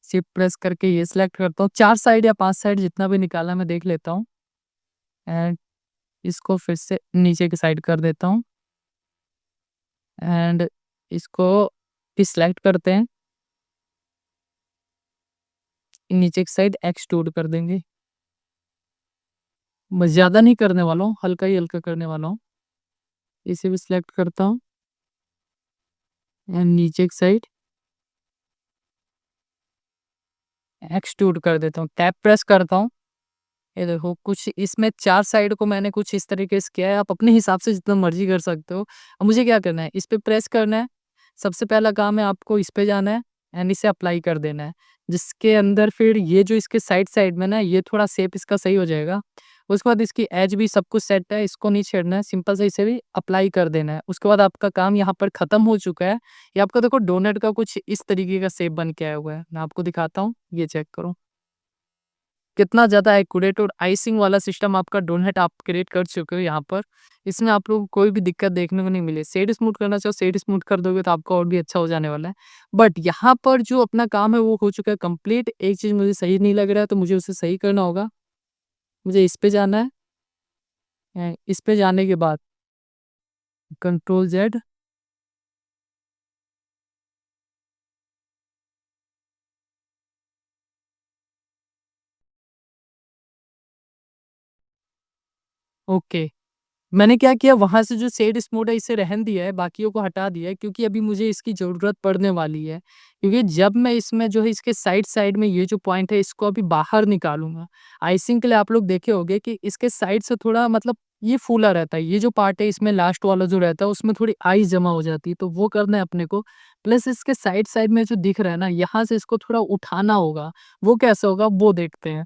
शिफ्ट प्रेस करके ये सिलेक्ट करता हूँ, 4 साइड या 5 साइड जितना भी निकालना है मैं देख लेता हूँ एंड इसको फिर से नीचे की साइड कर देता हूँ। एंड इसको भी सिलेक्ट करते हैं, नीचे की साइड एक्सट्रूड कर देंगे। मैं ज़्यादा नहीं करने वाला हूँ, हल्का ही हल्का करने वाला हूँ। इसे भी सिलेक्ट करता हूँ एंड नीचे की साइड एक्सट्रूड कर देता हूँ। टैब प्रेस करता हूँ। ये देखो कुछ इसमें 4 साइड को मैंने कुछ इस तरीके से किया है, आप अपने हिसाब से जितना मर्ज़ी कर सकते हो। अब मुझे क्या करना है, इस पे प्रेस करना है। सबसे पहला काम है आपको इस पे जाना है एंड इसे अप्लाई कर देना है। जिसके अंदर फिर ये जो इसके साइड-साइड में ना ये थोड़ा शेप इसका सही हो जाएगा। उसके बाद इसकी एज भी सब कुछ सेट है, इसको नहीं छेड़ना है, सिंपल से इसे भी अप्लाई कर देना है। उसके बाद आपका काम यहाँ पर खत्म हो चुका है। ये आपका देखो डोनट का कुछ इस तरीके का शेप बन के आया हुआ है। मैं आपको दिखाता हूँ, ये चेक करो। कितना ज़्यादा एक्यूरेट और आइसिंग वाला सिस्टम आपका डोनट आप क्रिएट कर चुके हो यहाँ पर। इसमें आप लोगों को कोई भी दिक्कत देखने को नहीं मिली। शेड स्मूथ करना चाहो शेड स्मूथ कर दोगे तो आपका और भी अच्छा हो जाने वाला है। बट यहाँ पर जो अपना काम है वो हो चुका है कंप्लीट। एक चीज़ मुझे सही नहीं लग रहा है तो मुझे उसे सही करना होगा। मुझे इस पे जाना है। इस पे जाने के बाद कंट्रोल ज़ेड। ओके। मैंने क्या किया वहाँ से जो शेड स्मूथ है इसे रहने दिया है, बाकियों को हटा दिया है क्योंकि अभी मुझे इसकी ज़रूरत पड़ने वाली है। क्योंकि जब मैं इसमें जो है इसके साइड-साइड में ये जो पॉइंट है इसको अभी बाहर निकालूँगा। आइसिंग के लिए आप लोग देखे होंगे कि इसके साइड से थोड़ा मतलब ये फूला रहता है। ये जो पार्ट है इसमें लास्ट वाला जो रहता है उसमें थोड़ी आइस जमा हो जाती है, तो वो करना है अपने को। प्लस इसके साइड-साइड में जो दिख रहा है ना, यहाँ से इसको थोड़ा उठाना होगा। वो कैसे होगा वो देखते हैं।